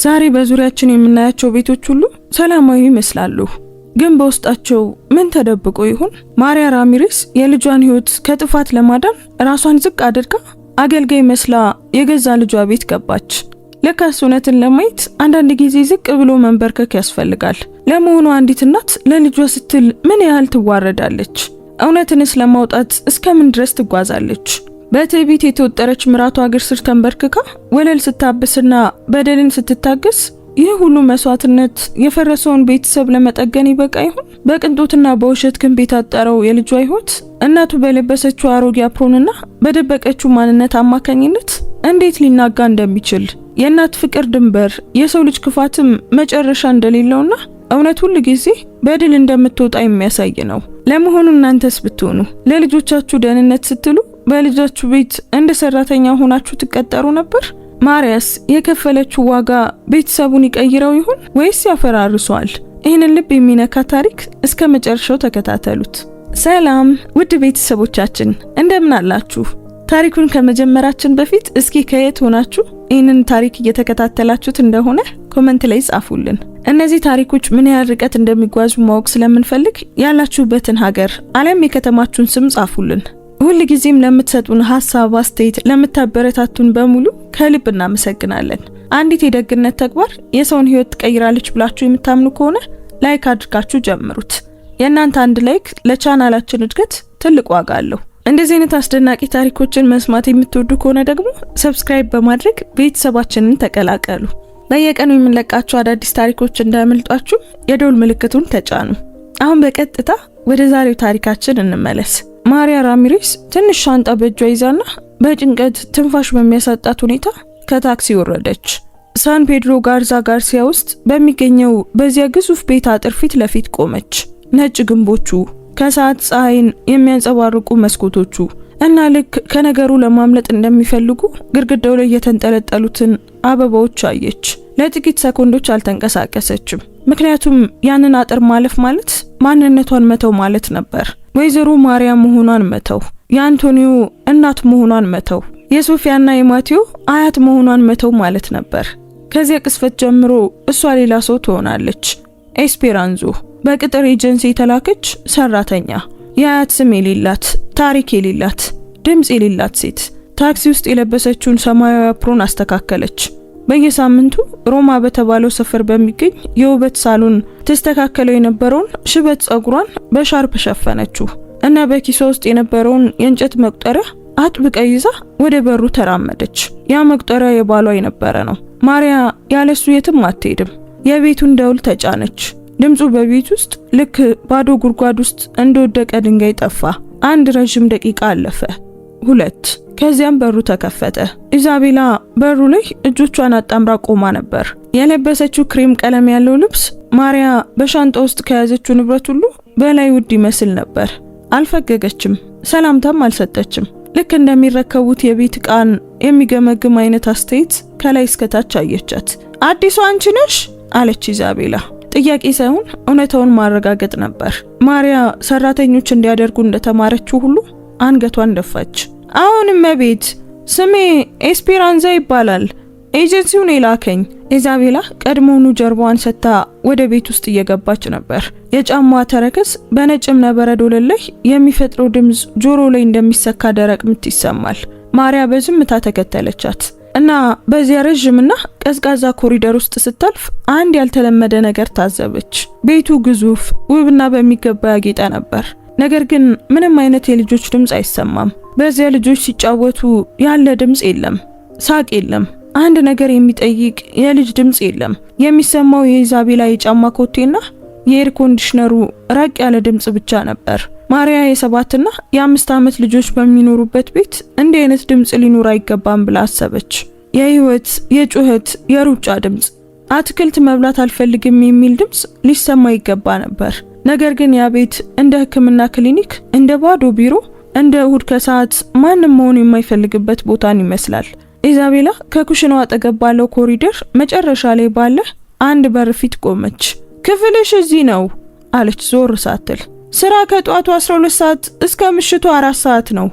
ዛሬ በዙሪያችን የምናያቸው ቤቶች ሁሉ ሰላማዊ ይመስላሉ፣ ግን በውስጣቸው ምን ተደብቆ ይሆን? ማሪያ ራሚሬስ የልጇን ህይወት ከጥፋት ለማዳን ራሷን ዝቅ አድርጋ አገልጋይ መስላ የገዛ ልጇ ቤት ገባች። ለካስ እውነትን ለማየት አንዳንድ ጊዜ ዝቅ ብሎ መንበርከክ ያስፈልጋል። ለመሆኑ አንዲት እናት ለልጇ ስትል ምን ያህል ትዋረዳለች? እውነትንስ ለማውጣት እስከምን ድረስ ትጓዛለች? በትዕቢት የተወጠረች ምራቷ እግር ስር ተንበርክካ ወለል ስታብስና በደልን ስትታገስ ይህ ሁሉ መስዋዕትነት የፈረሰውን ቤተሰብ ለመጠገን ይበቃ ይሆን? በቅንጦትና በውሸት ክንብ የታጠረው የልጇ ህይወት እናቱ በለበሰችው አሮጌ አፕሮንና በደበቀችው ማንነት አማካኝነት እንዴት ሊናጋ እንደሚችል፣ የእናት ፍቅር ድንበር፣ የሰው ልጅ ክፋትም መጨረሻ እንደሌለውና እውነት ሁሉ ጊዜ በድል እንደምትወጣ የሚያሳይ ነው። ለመሆኑ እናንተስ ብትሆኑ ለልጆቻችሁ ደህንነት ስትሉ በልጃችሁ ቤት እንደ ሰራተኛ ሆናችሁ ትቀጠሩ ነበር? ማሪያስ የከፈለችው ዋጋ ቤተሰቡን ይቀይረው ይሆን ወይስ ያፈራርሷል? ይህንን ልብ የሚነካ ታሪክ እስከ መጨረሻው ተከታተሉት። ሰላም ውድ ቤተሰቦቻችን እንደምን አላችሁ? ታሪኩን ከመጀመራችን በፊት እስኪ ከየት ሆናችሁ ይህንን ታሪክ እየተከታተላችሁት እንደሆነ ኮሜንት ላይ ጻፉልን። እነዚህ ታሪኮች ምን ያህል ርቀት እንደሚጓዙ ማወቅ ስለምንፈልግ ያላችሁበትን ሀገር አለም የከተማችሁን ስም ጻፉልን። ሁሉ ጊዜም ለምትሰጡን ሐሳብ፣ አስተያየት፣ ለምታበረታቱን በሙሉ ከልብ እናመሰግናለን። አንዲት የደግነት ተግባር የሰውን ህይወት ትቀይራለች ብላችሁ የምታምኑ ከሆነ ላይክ አድርጋችሁ ጀምሩት። የእናንተ አንድ ላይክ ለቻናላችን እድገት ትልቅ ዋጋ አለው። እንደዚህ አይነት አስደናቂ ታሪኮችን መስማት የምትወዱ ከሆነ ደግሞ ሰብስክራይብ በማድረግ ቤተሰባችንን ተቀላቀሉ። በየቀኑ የምንለቃቸው አዳዲስ ታሪኮች እንዳያመልጧችሁ የደውል ምልክቱን ተጫኑ። አሁን በቀጥታ ወደ ዛሬው ታሪካችን እንመለስ። ማሪያ ራሚሬስ ትንሽ ሻንጣ በእጇ ይዛና በጭንቀት ትንፋሽ በሚያሳጣት ሁኔታ ከታክሲ ወረደች። ሳን ፔድሮ ጋርዛ ጋርሲያ ውስጥ በሚገኘው በዚያ ግዙፍ ቤት አጥር ፊት ለፊት ቆመች። ነጭ ግንቦቹ፣ ከሰዓት ፀሐይን የሚያንጸባርቁ መስኮቶቹ እና ልክ ከነገሩ ለማምለጥ እንደሚፈልጉ ግድግዳው ላይ የተንጠለጠሉትን አበባዎች አየች። ለጥቂት ሰኮንዶች አልተንቀሳቀሰችም፣ ምክንያቱም ያንን አጥር ማለፍ ማለት ማንነቷን መተው ማለት ነበር። ወይዘሮ ማሪያ መሆኗን መተው፣ የአንቶኒዮ እናት መሆኗን መተው፣ የሶፊያና የማቴዎ አያት መሆኗን መተው ማለት ነበር። ከዚያ ቅስፈት ጀምሮ እሷ ሌላ ሰው ትሆናለች። ኤስፔራንዞ፣ በቅጥር ኤጀንሲ የተላከች ሰራተኛ፣ የአያት ስም የሌላት፣ ታሪክ የሌላት፣ ድምጽ የሌላት ሴት። ታክሲ ውስጥ የለበሰችውን ሰማያዊ አፕሮን አስተካከለች። በየሳምንቱ ሮማ በተባለው ሰፈር በሚገኝ የውበት ሳሎን ተስተካከለው የነበረውን ሽበት ጸጉሯን በሻርፕ ሸፈነችው እና በኪሷ ውስጥ የነበረውን የእንጨት መቁጠሪያ አጥብቃ ይዛ ወደ በሩ ተራመደች። ያ መቁጠሪያ የባሏ የነበረ ነው። ማሪያ ያለሱ የትም አትሄድም። የቤቱን ደውል ተጫነች። ድምጹ በቤት ውስጥ ልክ ባዶ ጉድጓድ ውስጥ እንደወደቀ ድንጋይ ጠፋ። አንድ ረጅም ደቂቃ አለፈ፣ 2። ከዚያም በሩ ተከፈተ። ኢዛቤላ በሩ ላይ እጆቿን አጣምራ ቆማ ነበር። የለበሰችው ክሬም ቀለም ያለው ልብስ ማሪያ በሻንጣ ውስጥ ከያዘችው ንብረት ሁሉ በላይ ውድ ይመስል ነበር። አልፈገገችም፣ ሰላምታም አልሰጠችም። ልክ እንደሚረከቡት የቤት ዕቃን የሚገመግም አይነት አስተያየት ከላይ እስከታች አየቻት። አዲሷ አንቺ ነሽ? አለች ኢዛቤላ። ጥያቄ ሳይሆን እውነታውን ማረጋገጥ ነበር። ማሪያ ሰራተኞች እንዲያደርጉ እንደተማረችው ሁሉ አንገቷን ደፋች። አሁንም መቤት፣ ስሜ ኤስፔራንዛ ይባላል። ኤጀንሲውን የላከኝ። ኢዛቤላ ቀድሞውኑ ጀርባዋን ሰጥታ ወደ ቤት ውስጥ እየገባች ነበር። የጫማዋ ተረከዝ በነጭ እብነበረድ ወለል ላይ የሚፈጥረው ድምጽ ጆሮ ላይ እንደሚሰካ ደረቅ ምት ይሰማል። ማሪያ በዝምታ ተከተለቻት እና በዚያ ረጅምና ቀዝቃዛ ኮሪደር ውስጥ ስታልፍ አንድ ያልተለመደ ነገር ታዘበች። ቤቱ ግዙፍ፣ ውብና በሚገባ ያጌጠ ነበር። ነገር ግን ምንም አይነት የልጆች ድምጽ አይሰማም። በዚያ ልጆች ሲጫወቱ ያለ ድምጽ የለም፣ ሳቅ የለም፣ አንድ ነገር የሚጠይቅ የልጅ ድምጽ የለም። የሚሰማው የኢዛቤላ የጫማ ኮቴና የኤር ኮንዲሽነሩ ራቅ ያለ ድምጽ ብቻ ነበር። ማሪያ የ7 እና የ5 ዓመት ልጆች በሚኖሩበት ቤት እንዲህ አይነት ድምጽ ሊኖር አይገባም ብላ አሰበች። የህይወት፣ የጩኸት፣ የሩጫ ድምጽ፣ አትክልት መብላት አልፈልግም የሚል ድምጽ ሊሰማ ይገባ ነበር። ነገር ግን ያ ቤት እንደ ሕክምና ክሊኒክ፣ እንደ ባዶ ቢሮ፣ እንደ እሁድ ከሰዓት ማንም መሆን የማይፈልግበት ቦታን ይመስላል። ኢዛቤላ ከኩሽናው አጠገብ ባለው ኮሪደር መጨረሻ ላይ ባለ አንድ በር ፊት ቆመች። ክፍልሽ እዚህ ነው አለች ዞር ሳትል። ስራ ከጧቱ 12 ሰዓት እስከ ምሽቱ 4 ሰዓት ነው።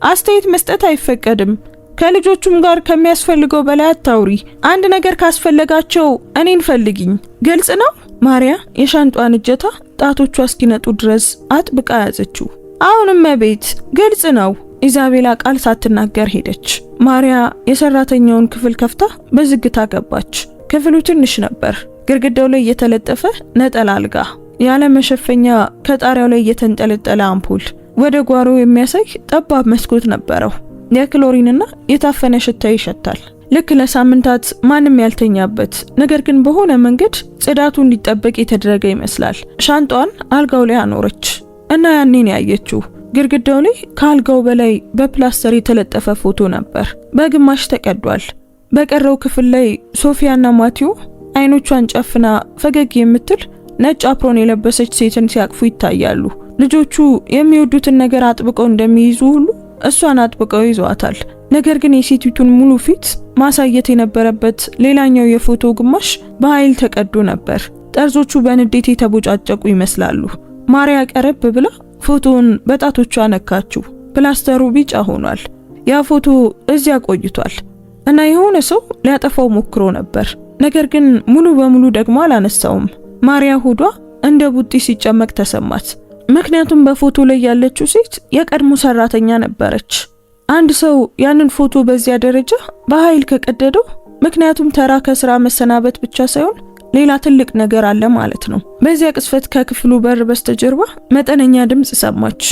አስተያየት መስጠት አይፈቀድም። ከልጆቹም ጋር ከሚያስፈልገው በላይ አታውሪ። አንድ ነገር ካስፈለጋቸው እኔን ፈልጊኝ። ግልጽ ነው? ማሪያ የሻንጧን እጀታ ጣቶቿ እስኪነጡ ድረስ አጥብቃ ያዘችው። አሁንም እቤት ግልጽ ነው። ኢዛቤላ ቃል ሳትናገር ሄደች። ማሪያ የሰራተኛውን ክፍል ከፍታ በዝግታ ገባች። ክፍሉ ትንሽ ነበር። ግድግዳው ላይ የተለጠፈ ነጠላ አልጋ፣ ያለ መሸፈኛ ከጣሪያው ላይ የተንጠለጠለ አምፖል፣ ወደ ጓሮ የሚያሳይ ጠባብ መስኮት ነበረው። የክሎሪንና የታፈነ ሽታ ይሸታል። ልክ ለሳምንታት ማንም ያልተኛበት፣ ነገር ግን በሆነ መንገድ ጽዳቱ እንዲጠበቅ የተደረገ ይመስላል። ሻንጧን አልጋው ላይ አኖረች እና ያኔን ያየችው ግድግዳው ላይ ከአልጋው በላይ በፕላስተር የተለጠፈ ፎቶ ነበር። በግማሽ ተቀዷል። በቀረው ክፍል ላይ ሶፊያና ማቲዮ አይኖቿን ጨፍና ፈገግ የምትል ነጭ አፕሮን የለበሰች ሴትን ሲያቅፉ ይታያሉ። ልጆቹ የሚወዱትን ነገር አጥብቀው እንደሚይዙ ሁሉ እሷን አጥብቀው ይዘዋታል። ነገር ግን የሴቲቱን ሙሉ ፊት ማሳየት የነበረበት ሌላኛው የፎቶ ግማሽ በኃይል ተቀዶ ነበር። ጠርዞቹ በንዴት የተቦጫጨቁ ይመስላሉ። ማሪያ ቀረብ ብላ ፎቶውን በጣቶቿ ነካችው። ፕላስተሩ ቢጫ ሆኗል። ያ ፎቶ እዚያ ቆይቷል እና የሆነ ሰው ሊያጠፋው ሞክሮ ነበር። ነገር ግን ሙሉ በሙሉ ደግሞ አላነሳውም። ማሪያ ሆዷ እንደ ቡጢ ሲጨመቅ ተሰማት። ምክንያቱም በፎቶ ላይ ያለችው ሴት የቀድሞ ሰራተኛ ነበረች። አንድ ሰው ያንን ፎቶ በዚያ ደረጃ በኃይል ከቀደደው ምክንያቱም ተራ ከስራ መሰናበት ብቻ ሳይሆን ሌላ ትልቅ ነገር አለ ማለት ነው። በዚያ ቅስፈት ከክፍሉ በር በስተጀርባ መጠነኛ ድምጽ ሰማች።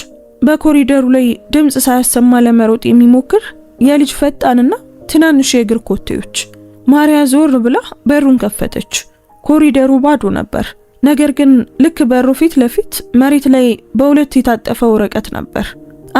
በኮሪደሩ ላይ ድምጽ ሳያሰማ ለመሮጥ የሚሞክር የልጅ ፈጣንና ትናንሽ የእግር ኮቴዎች። ማሪያ ዞር ብላ በሩን ከፈተች። ኮሪደሩ ባዶ ነበር። ነገር ግን ልክ በሩ ፊት ለፊት መሬት ላይ በሁለት የታጠፈ ወረቀት ነበር።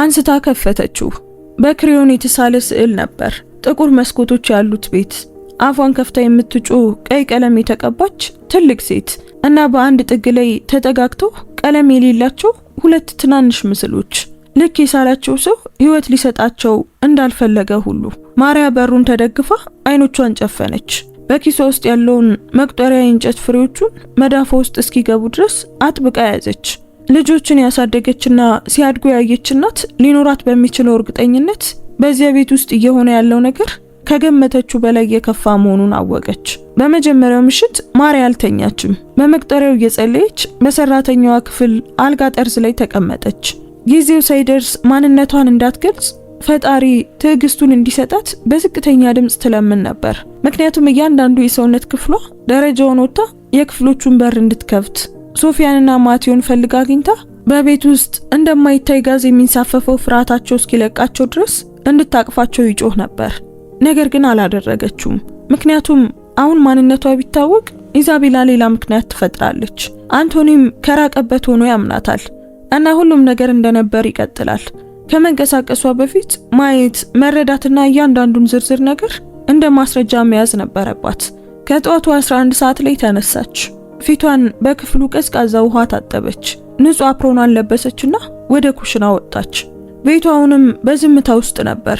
አንስታ ከፈተችው። በክሬዮን የተሳለ ስዕል ነበር። ጥቁር መስኮቶች ያሉት ቤት፣ አፏን ከፍታ የምትጮህ ቀይ ቀለም የተቀባች ትልቅ ሴት እና በአንድ ጥግ ላይ ተጠጋግተው ቀለም የሌላቸው ሁለት ትናንሽ ምስሎች። ልክ የሳላቸው ሰው ህይወት ሊሰጣቸው እንዳልፈለገ ሁሉ። ማሪያ በሩን ተደግፋ አይኖቿን ጨፈነች። በኪሷ ውስጥ ያለውን መቁጠሪያ የእንጨት ፍሬዎቹን መዳፏ ውስጥ እስኪገቡ ድረስ አጥብቃ ያዘች። ልጆችን ያሳደገችና ሲያድጉ ያየች እናት ሊኖራት በሚችለው እርግጠኝነት በዚያ ቤት ውስጥ እየሆነ ያለው ነገር ከገመተችው በላይ የከፋ መሆኑን አወቀች። በመጀመሪያው ምሽት ማሪያ አልተኛችም። በመቁጠሪያው እየጸለየች በሰራተኛዋ ክፍል አልጋ ጠርዝ ላይ ተቀመጠች። ጊዜው ሳይደርስ ማንነቷን እንዳትገልጽ ፈጣሪ ትዕግስቱን እንዲሰጣት በዝቅተኛ ድምጽ ትለምን ነበር። ምክንያቱም እያንዳንዱ የሰውነት ክፍሏ ደረጃውን ወጣ የክፍሎቹን በር እንድትከፍት ሶፊያንና ማቲዮን ፈልጋ አግኝታ በቤት ውስጥ እንደማይታይ ጋዝ የሚንሳፈፈው ፍርሃታቸው እስኪለቃቸው ድረስ እንድታቅፋቸው ይጮህ ነበር። ነገር ግን አላደረገችውም። ምክንያቱም አሁን ማንነቷ ቢታወቅ ኢዛቤላ ሌላ ምክንያት ትፈጥራለች። አንቶኒም ከራቀበት ሆኖ ያምናታል እና ሁሉም ነገር እንደነበር ይቀጥላል። ከመንቀሳቀሷ በፊት ማየት፣ መረዳትና እያንዳንዱን ዝርዝር ነገር እንደ ማስረጃ መያዝ ነበረባት። ከጧቱ 11 ሰዓት ላይ ተነሳች። ፊቷን በክፍሉ ቀዝቃዛ ውሃ ታጠበች። ንጹህ አፕሮኗን ለበሰችና ወደ ኩሽና ወጣች። ቤቷ አሁንም በዝምታ ውስጥ ነበር።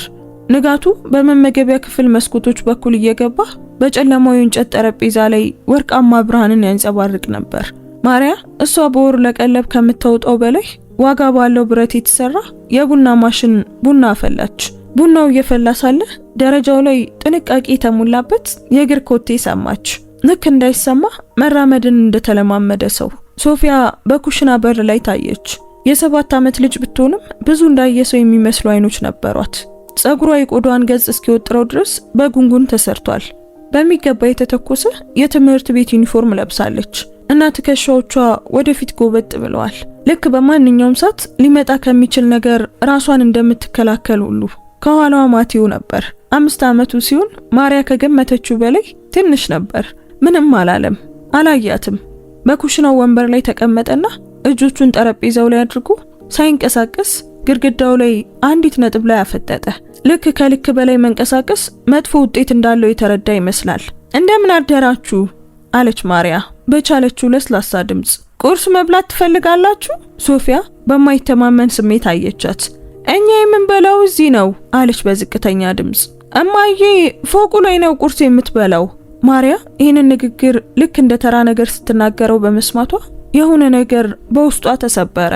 ንጋቱ በመመገቢያ ክፍል መስኮቶች በኩል እየገባ በጨለማው የእንጨት ጠረጴዛ ላይ ወርቃማ ብርሃንን ያንጸባርቅ ነበር። ማሪያ እሷ በወር ለቀለብ ከምታወጣው በላይ ዋጋ ባለው ብረት የተሰራ የቡና ማሽን ቡና አፈላች። ቡናው እየፈላ ሳለ ደረጃው ላይ ጥንቃቄ የተሞላበት የእግር ኮቴ ሰማች። ልክ እንዳይሰማ መራመድን እንደተለማመደ ሰው ሶፊያ በኩሽና በር ላይ ታየች። የ7 ዓመት ልጅ ብትሆንም ብዙ እንዳየ ሰው የሚመስሉ አይኖች ነበሯት። ጸጉሯ የቆዳዋን ገጽ እስኪወጥረው ድረስ በጉንጉን ተሰርቷል። በሚገባ የተተኮሰ የትምህርት ቤት ዩኒፎርም ለብሳለች እና ትከሻዎቿ ወደፊት ጎበጥ ብለዋል። ልክ በማንኛውም ሰዓት ሊመጣ ከሚችል ነገር ራሷን እንደምትከላከል ሁሉ። ከኋላዋ ማቲዮ ነበር። 5 ዓመቱ ሲሆን ማሪያ ከገመተችው በላይ ትንሽ ነበር። ምንም አላለም፣ አላያትም። በኩሽናው ወንበር ላይ ተቀመጠና እጆቹን ጠረጴዛው ላይ አድርጎ ሳይንቀሳቀስ ግድግዳው ላይ አንዲት ነጥብ ላይ አፈጠጠ። ልክ ከልክ በላይ መንቀሳቀስ መጥፎ ውጤት እንዳለው የተረዳ ይመስላል። እንደምን አደራችሁ አለች ማሪያ በቻለችው ለስላሳ ድምጽ። ቁርስ መብላት ትፈልጋላችሁ? ሶፊያ በማይተማመን ስሜት አየቻት። እኛ የምንበላው እዚህ ነው አለች በዝቅተኛ ድምጽ። እማዬ ፎቁ ላይ ነው ቁርስ የምትበላው። ማሪያ ይህንን ንግግር ልክ እንደ ተራ ነገር ስትናገረው በመስማቷ የሆነ ነገር በውስጧ ተሰበረ።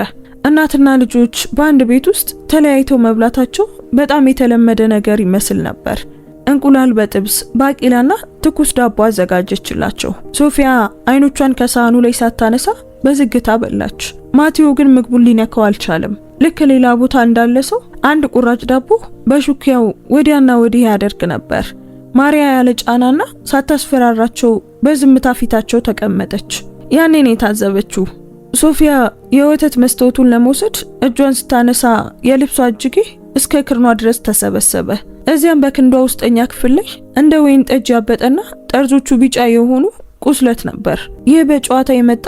እናትና ልጆች በአንድ ቤት ውስጥ ተለያይተው መብላታቸው በጣም የተለመደ ነገር ይመስል ነበር። እንቁላል በጥብስ ባቂላና ትኩስ ዳቦ አዘጋጀችላቸው። ሶፊያ አይኖቿን ከሳህኑ ላይ ሳታነሳ በዝግታ በላች። ማቴዎ ግን ምግቡን ሊነካው አልቻለም። ልክ ሌላ ቦታ እንዳለ ሰው አንድ ቁራጭ ዳቦ በሹኪያው ወዲያና ወዲህ ያደርግ ነበር። ማሪያ ያለ ጫናና ሳታስፈራራቸው በዝምታ ፊታቸው ተቀመጠች። ያኔ ነው የታዘበችው። ሶፊያ የወተት መስታወቱን ለመውሰድ እጇን ስታነሳ የልብሷ እጅጌ እስከ ክርኗ ድረስ ተሰበሰበ። እዚያም በክንዷ ውስጠኛ ክፍል ላይ እንደ ወይን ጠጅ ያበጠና ጠርዞቹ ቢጫ የሆኑ ቁስለት ነበር። ይህ በጨዋታ የመጣ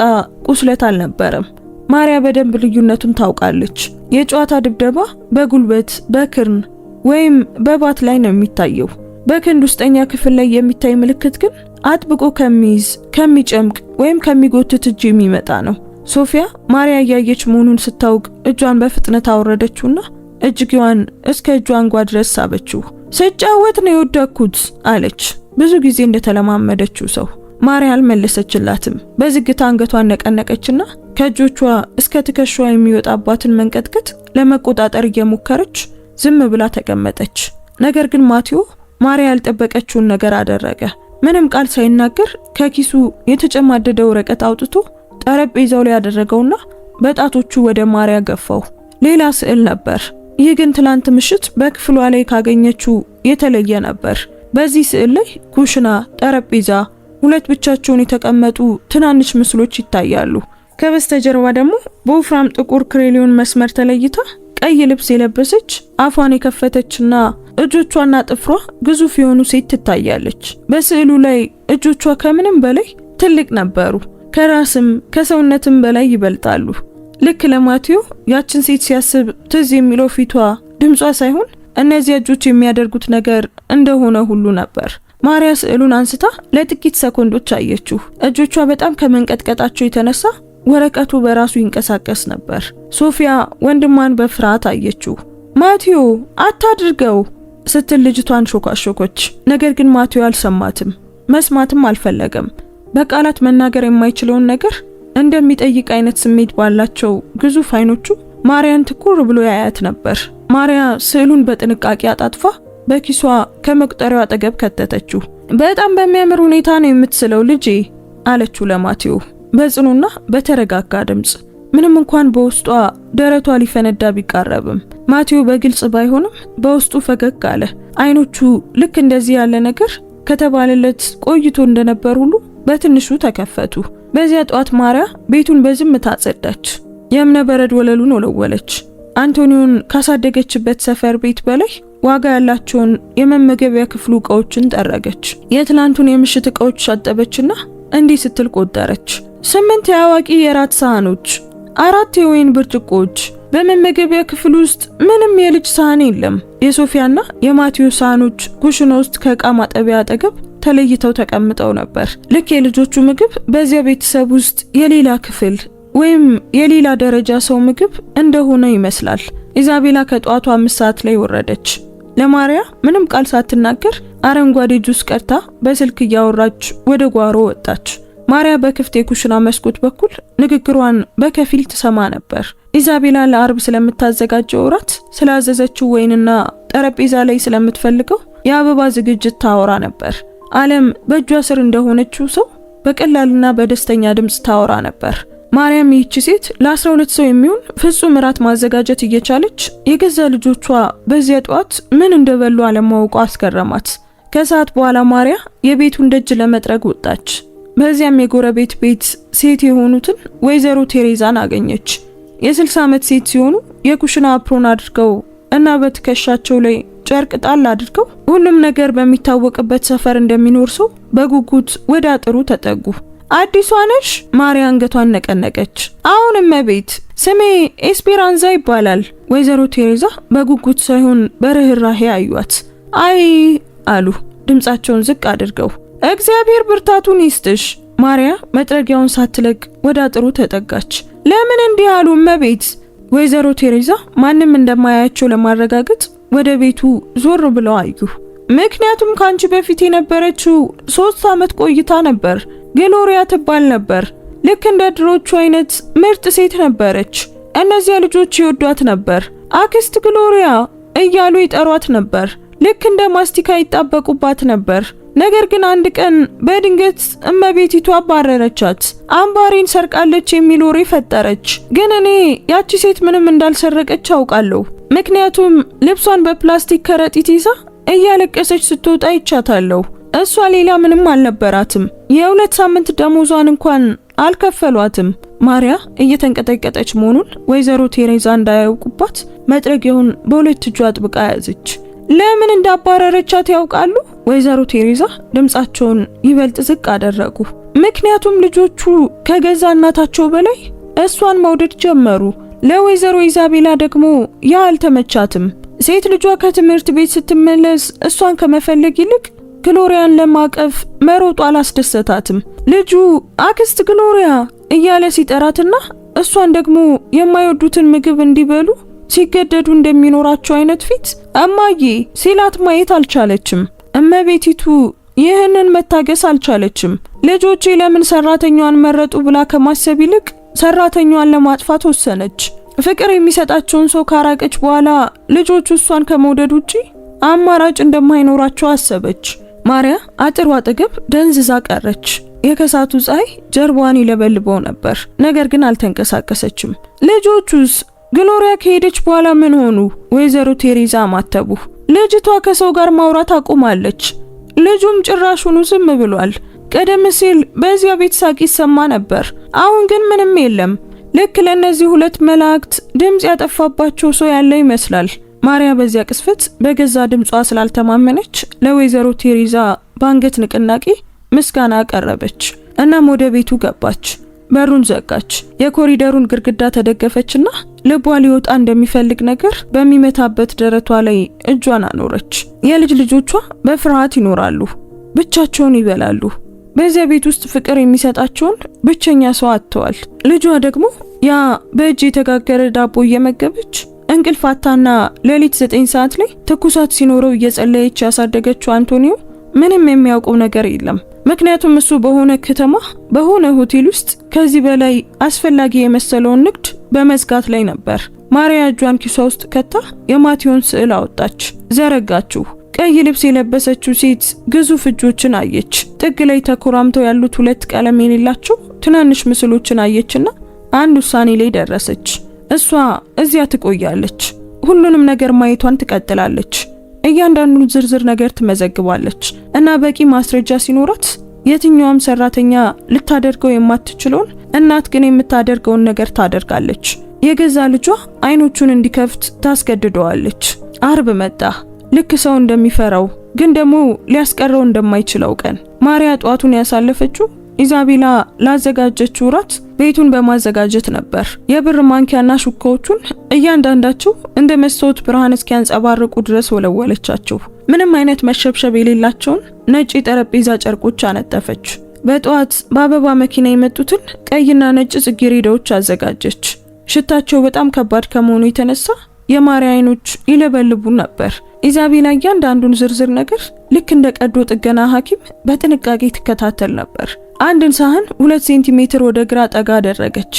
ቁስለት አልነበረም። ማሪያ በደንብ ልዩነቱን ታውቃለች። የጨዋታ ድብደባ በጉልበት በክርን ወይም በባት ላይ ነው የሚታየው። በክንድ ውስጠኛ ክፍል ላይ የሚታይ ምልክት ግን አጥብቆ ከሚይዝ ከሚጨምቅ ወይም ከሚጎትት እጅ የሚመጣ ነው። ሶፊያ ማሪያ እያየች መሆኑን ስታውቅ እጇን በፍጥነት አወረደችውና እጅጌዋን እስከ እጇ አንጓ ድረስ ሳበችው። ስጫወት ነው የወደኩት አለች፣ ብዙ ጊዜ እንደተለማመደችው ሰው። ማሪያ አልመለሰችላትም። በዝግታ አንገቷን ነቀነቀችና ከእጆቿ እስከ ትከሻዋ የሚወጣባትን መንቀጥቀጥ ለመቆጣጠር እየሞከረች ዝም ብላ ተቀመጠች። ነገር ግን ማቴዎ ማሪያ ያልጠበቀችውን ነገር አደረገ። ምንም ቃል ሳይናገር ከኪሱ የተጨማደደ ወረቀት አውጥቶ ጠረጴዛው ላይ ያደረገውና በጣቶቹ ወደ ማሪያ ገፋው። ሌላ ስዕል ነበር። ይህ ግን ትላንት ምሽት በክፍሏ ላይ ካገኘችው የተለየ ነበር። በዚህ ስዕል ላይ ኩሽና፣ ጠረጴዛ፣ ሁለት ብቻቸውን የተቀመጡ ትናንሽ ምስሎች ይታያሉ። ከበስተጀርባ ደግሞ በወፍራም ጥቁር ክሬሊዮን መስመር ተለይታ ቀይ ልብስ የለበሰች አፏን የከፈተችና እጆቿና ጥፍሯ ግዙፍ የሆኑ ሴት ትታያለች። በስዕሉ ላይ እጆቿ ከምንም በላይ ትልቅ ነበሩ። ከራስም ከሰውነትም በላይ ይበልጣሉ። ልክ ለማቴዎ ያችን ሴት ሲያስብ ትዝ የሚለው ፊቷ፣ ድምጿ ሳይሆን እነዚህ እጆች የሚያደርጉት ነገር እንደሆነ ሁሉ ነበር። ማሪያ ስዕሉን አንስታ ለጥቂት ሰኮንዶች አየችው። እጆቿ በጣም ከመንቀጥቀጣቸው የተነሳ ወረቀቱ በራሱ ይንቀሳቀስ ነበር። ሶፊያ ወንድሟን በፍርሃት አየችው። ማቴዎ አታድርገው ስትል ልጅቷን ሾካሾኮች። ነገር ግን ማቴዎ አልሰማትም፣ መስማትም አልፈለገም። በቃላት መናገር የማይችለውን ነገር እንደሚጠይቅ አይነት ስሜት ባላቸው ግዙፍ አይኖቹ ማሪያን ትኩር ብሎ ያያት ነበር። ማሪያ ስዕሉን በጥንቃቄ አጣጥፋ በኪሷ ከመቁጠሪያው አጠገብ ከተተችው። በጣም በሚያምር ሁኔታ ነው የምትስለው ልጄ አለችው ለማቴዎ በጽኑና በተረጋጋ ድምጽ። ምንም እንኳን በውስጧ ደረቷ ሊፈነዳ ቢቃረብም ማቴዎ በግልጽ ባይሆንም በውስጡ ፈገግ አለ። አይኖቹ ልክ እንደዚህ ያለ ነገር ከተባለለት ቆይቶ እንደነበር ሁሉ በትንሹ ተከፈቱ። በዚያ ጧት ማሪያ ቤቱን በዝምታ አጸዳች። የእብነ በረድ ወለሉን ወለወለች። አንቶኒዮን ካሳደገችበት ሰፈር ቤት በላይ ዋጋ ያላቸውን የመመገቢያ ክፍሉ እቃዎችን ጠረገች። የትላንቱን የምሽት እቃዎች አጠበችና እንዲህ ስትል ቆጠረች። 8 የአዋቂ የራት ሳህኖች፣ 4 የወይን ብርጭቆዎች። በመመገቢያ ክፍል ውስጥ ምንም የልጅ ሳህን የለም። የሶፊያና የማቴዎ ሳህኖች ኩሽና ውስጥ ከእቃ ማጠቢያ አጠገብ ተለይተው ተቀምጠው ነበር። ልክ የልጆቹ ምግብ በዚያ ቤተሰብ ውስጥ የሌላ ክፍል ወይም የሌላ ደረጃ ሰው ምግብ እንደሆነ ይመስላል። ኢዛቤላ ከጧቱ 5 ሰዓት ላይ ወረደች። ለማሪያ ምንም ቃል ሳትናገር አረንጓዴ ጁስ ቀርታ በስልክ እያወራች ወደ ጓሮ ወጣች። ማሪያ በክፍት የኩሽና መስኮት በኩል ንግግሯን በከፊል ትሰማ ነበር። ኢዛቤላ ለአርብ ስለምታዘጋጀው እራት ስላዘዘችው ወይንና ጠረጴዛ ላይ ስለምትፈልገው የአበባ ዝግጅት ታወራ ነበር። ዓለም በእጇ ስር እንደሆነችው ሰው በቀላልና በደስተኛ ድምጽ ታወራ ነበር። ማርያም ይህች ሴት ለ12 ሰው የሚሆን ፍጹም እራት ማዘጋጀት እየቻለች የገዛ ልጆቿ በዚያ ጧት ምን እንደበሉ አለማወቋ አስገረማት። ከሰዓት በኋላ ማሪያ የቤቱን ደጅ ለመጥረግ ወጣች። በዚያም የጎረቤት ቤት ሴት የሆኑትን ወይዘሮ ቴሬዛን አገኘች። የ60 ዓመት ሴት ሲሆኑ የኩሽና አፕሮን አድርገው እና በትከሻቸው ላይ ጨርቅ ጣል አድርገው ሁሉም ነገር በሚታወቅበት ሰፈር እንደሚኖር ሰው በጉጉት ወደ አጥሩ ተጠጉ። አዲሷ ነሽ? ማሪያ አንገቷን ነቀነቀች። አሁን እመቤት፣ ስሜ ኤስፔራንዛ ይባላል። ወይዘሮ ቴሬዛ በጉጉት ሳይሆን በርህራሄ አዩአት። አይ አሉ ድምጻቸውን ዝቅ አድርገው። እግዚአብሔር ብርታቱን ይስጥሽ። ማሪያ መጥረጊያውን ሳትለቅ ወደ አጥሩ ተጠጋች። ለምን እንዲህ አሉ እመቤት? ወይዘሮ ቴሬዛ ማንም እንደማያያቸው ለማረጋገጥ ወደ ቤቱ ዞር ብለው አዩ። ምክንያቱም ካንቺ በፊት የነበረችው 3 ዓመት ቆይታ ነበር። ግሎሪያ ትባል ነበር። ልክ እንደ ድሮቹ አይነት ምርጥ ሴት ነበረች። እነዚያ ልጆች ይወዷት ነበር። አክስት ግሎሪያ እያሉ ይጠሯት ነበር። ልክ እንደ ማስቲካ ይጣበቁባት ነበር። ነገር ግን አንድ ቀን በድንገት እመቤቲቱ አባረረቻት። አምባሬን ሰርቃለች የሚል ወሬ ፈጠረች። ግን እኔ ያቺ ሴት ምንም እንዳልሰረቀች አውቃለሁ። ምክንያቱም ልብሷን በፕላስቲክ ከረጢት ይዛ እያለቀሰች ስትወጣ ይቻታለሁ። እሷ ሌላ ምንም አልነበራትም። የ2 ሳምንት ደሞዟን እንኳን አልከፈሏትም። ማሪያ እየተንቀጠቀጠች መሆኑን ወይዘሮ ቴሬዛ እንዳያውቁባት መጥረጊያውን በሁለት እጇ አጥብቃ ያዘች። ለምን እንዳባረረቻት ያውቃሉ? ወይዘሮ ቴሬዛ ድምጻቸውን ይበልጥ ዝቅ አደረጉ። ምክንያቱም ልጆቹ ከገዛ እናታቸው በላይ እሷን መውደድ ጀመሩ። ለወይዘሮ ኢዛቤላ ደግሞ ያ አልተመቻትም። ሴት ልጇ ከትምህርት ቤት ስትመለስ እሷን ከመፈለግ ይልቅ ግሎሪያን ለማቀፍ መሮጧ አላስደሰታትም። ልጁ አክስት ግሎሪያ እያለ ሲጠራትና እሷን ደግሞ የማይወዱትን ምግብ እንዲበሉ ሲገደዱ እንደሚኖራቸው አይነት ፊት እማዬ ሲላት ማየት አልቻለችም። እመቤቲቱ ይህንን መታገስ አልቻለችም። ልጆቼ ለምን ሰራተኛዋን መረጡ ብላ ከማሰብ ይልቅ ሰራተኛዋን ለማጥፋት ወሰነች። ፍቅር የሚሰጣቸውን ሰው ካራቀች በኋላ ልጆቹ እሷን ከመውደድ ውጪ አማራጭ እንደማይኖራቸው አሰበች። ማሪያ አጥሩ አጠገብ ደንዝዛ ቀረች። የከሳቱ ፀሐይ ጀርባዋን ይለበልበው ነበር፣ ነገር ግን አልተንቀሳቀሰችም። ልጆቹስ ግሎሪያ ከሄደች በኋላ ምን ሆኑ? ወይዘሮ ቴሬዛ ማተቡ። ልጅቷ ከሰው ጋር ማውራት አቁማለች። ልጁም ጭራሹኑ ዝም ብሏል። ቀደም ሲል በዚያ ቤት ሳቅ ይሰማ ነበር፣ አሁን ግን ምንም የለም። ልክ ለነዚህ 2 መላእክት ድምጽ ያጠፋባቸው ሰው ያለ ይመስላል። ማሪያ በዚያ ቅስፈት በገዛ ድምጿ ስላልተማመነች ለወይዘሮ ቴሬዛ ባንገት ንቅናቄ ምስጋና አቀረበች። እናም ወደ ቤቱ ገባች። በሩን ዘጋች። የኮሪደሩን ግድግዳ ተደገፈችና ልቧ ሊወጣ እንደሚፈልግ ነገር በሚመታበት ደረቷ ላይ እጇን አኖረች። የልጅ ልጆቿ በፍርሃት ይኖራሉ፣ ብቻቸውን ይበላሉ። በዚያ ቤት ውስጥ ፍቅር የሚሰጣቸውን ብቸኛ ሰው አጥተዋል። ልጇ ደግሞ ያ በእጅ የተጋገረ ዳቦ እየመገበች እንቅልፋታና ሌሊት 9 ሰዓት ላይ ትኩሳት ሲኖረው እየጸለየች ያሳደገችው አንቶኒዮ ምንም የሚያውቀው ነገር የለም። ምክንያቱም እሱ በሆነ ከተማ በሆነ ሆቴል ውስጥ ከዚህ በላይ አስፈላጊ የመሰለውን ንግድ በመዝጋት ላይ ነበር። ማሪያ እጇን ኪሷ ውስጥ ከታ የማቴዎን ስዕል አወጣች፣ ዘረጋችው። ቀይ ልብስ የለበሰችው ሴት ግዙፍ እጆችን አየች። ጥግ ላይ ተኮራምተው ያሉት 2 ቀለም የሌላቸው ትናንሽ ምስሎችን አየችና አንድ ውሳኔ ላይ ደረሰች። እሷ እዚያ ትቆያለች። ሁሉንም ነገር ማየቷን ትቀጥላለች። እያንዳንዱን ዝርዝር ነገር ትመዘግባለች እና በቂ ማስረጃ ሲኖራት የትኛውም ሰራተኛ ልታደርገው የማትችለውን እናት ግን የምታደርገውን ነገር ታደርጋለች። የገዛ ልጇ አይኖቹን እንዲከፍት ታስገድደዋለች። አርብ መጣ። ልክ ሰው እንደሚፈራው ግን ደግሞ ሊያስቀረው እንደማይችለው ቀን ማሪያ ጧቱን ያሳለፈችው ኢዛቤላ ላዘጋጀችው ራት ቤቱን በማዘጋጀት ነበር። የብር ማንኪያና ሹካዎቹን እያንዳንዳቸው እንደ መስታወት ብርሃን እስኪያንጸባርቁ ድረስ ወለወለቻቸው። ምንም አይነት መሸብሸብ የሌላቸውን ነጭ የጠረጴዛ ጨርቆች አነጠፈች። በጠዋት በአበባ መኪና የመጡትን ቀይና ነጭ ጽጌረዳዎች አዘጋጀች። ሽታቸው በጣም ከባድ ከመሆኑ የተነሳ የማሪያ አይኖች ይለበልቡ ነበር። ኢዛቤላ እያንዳንዱን ዝርዝር ነገር ልክ እንደ ቀዶ ጥገና ሐኪም በጥንቃቄ ትከታተል ነበር። አንድን ሳህን 2 ሴንቲሜትር ወደ ግራ ጠጋ አደረገች።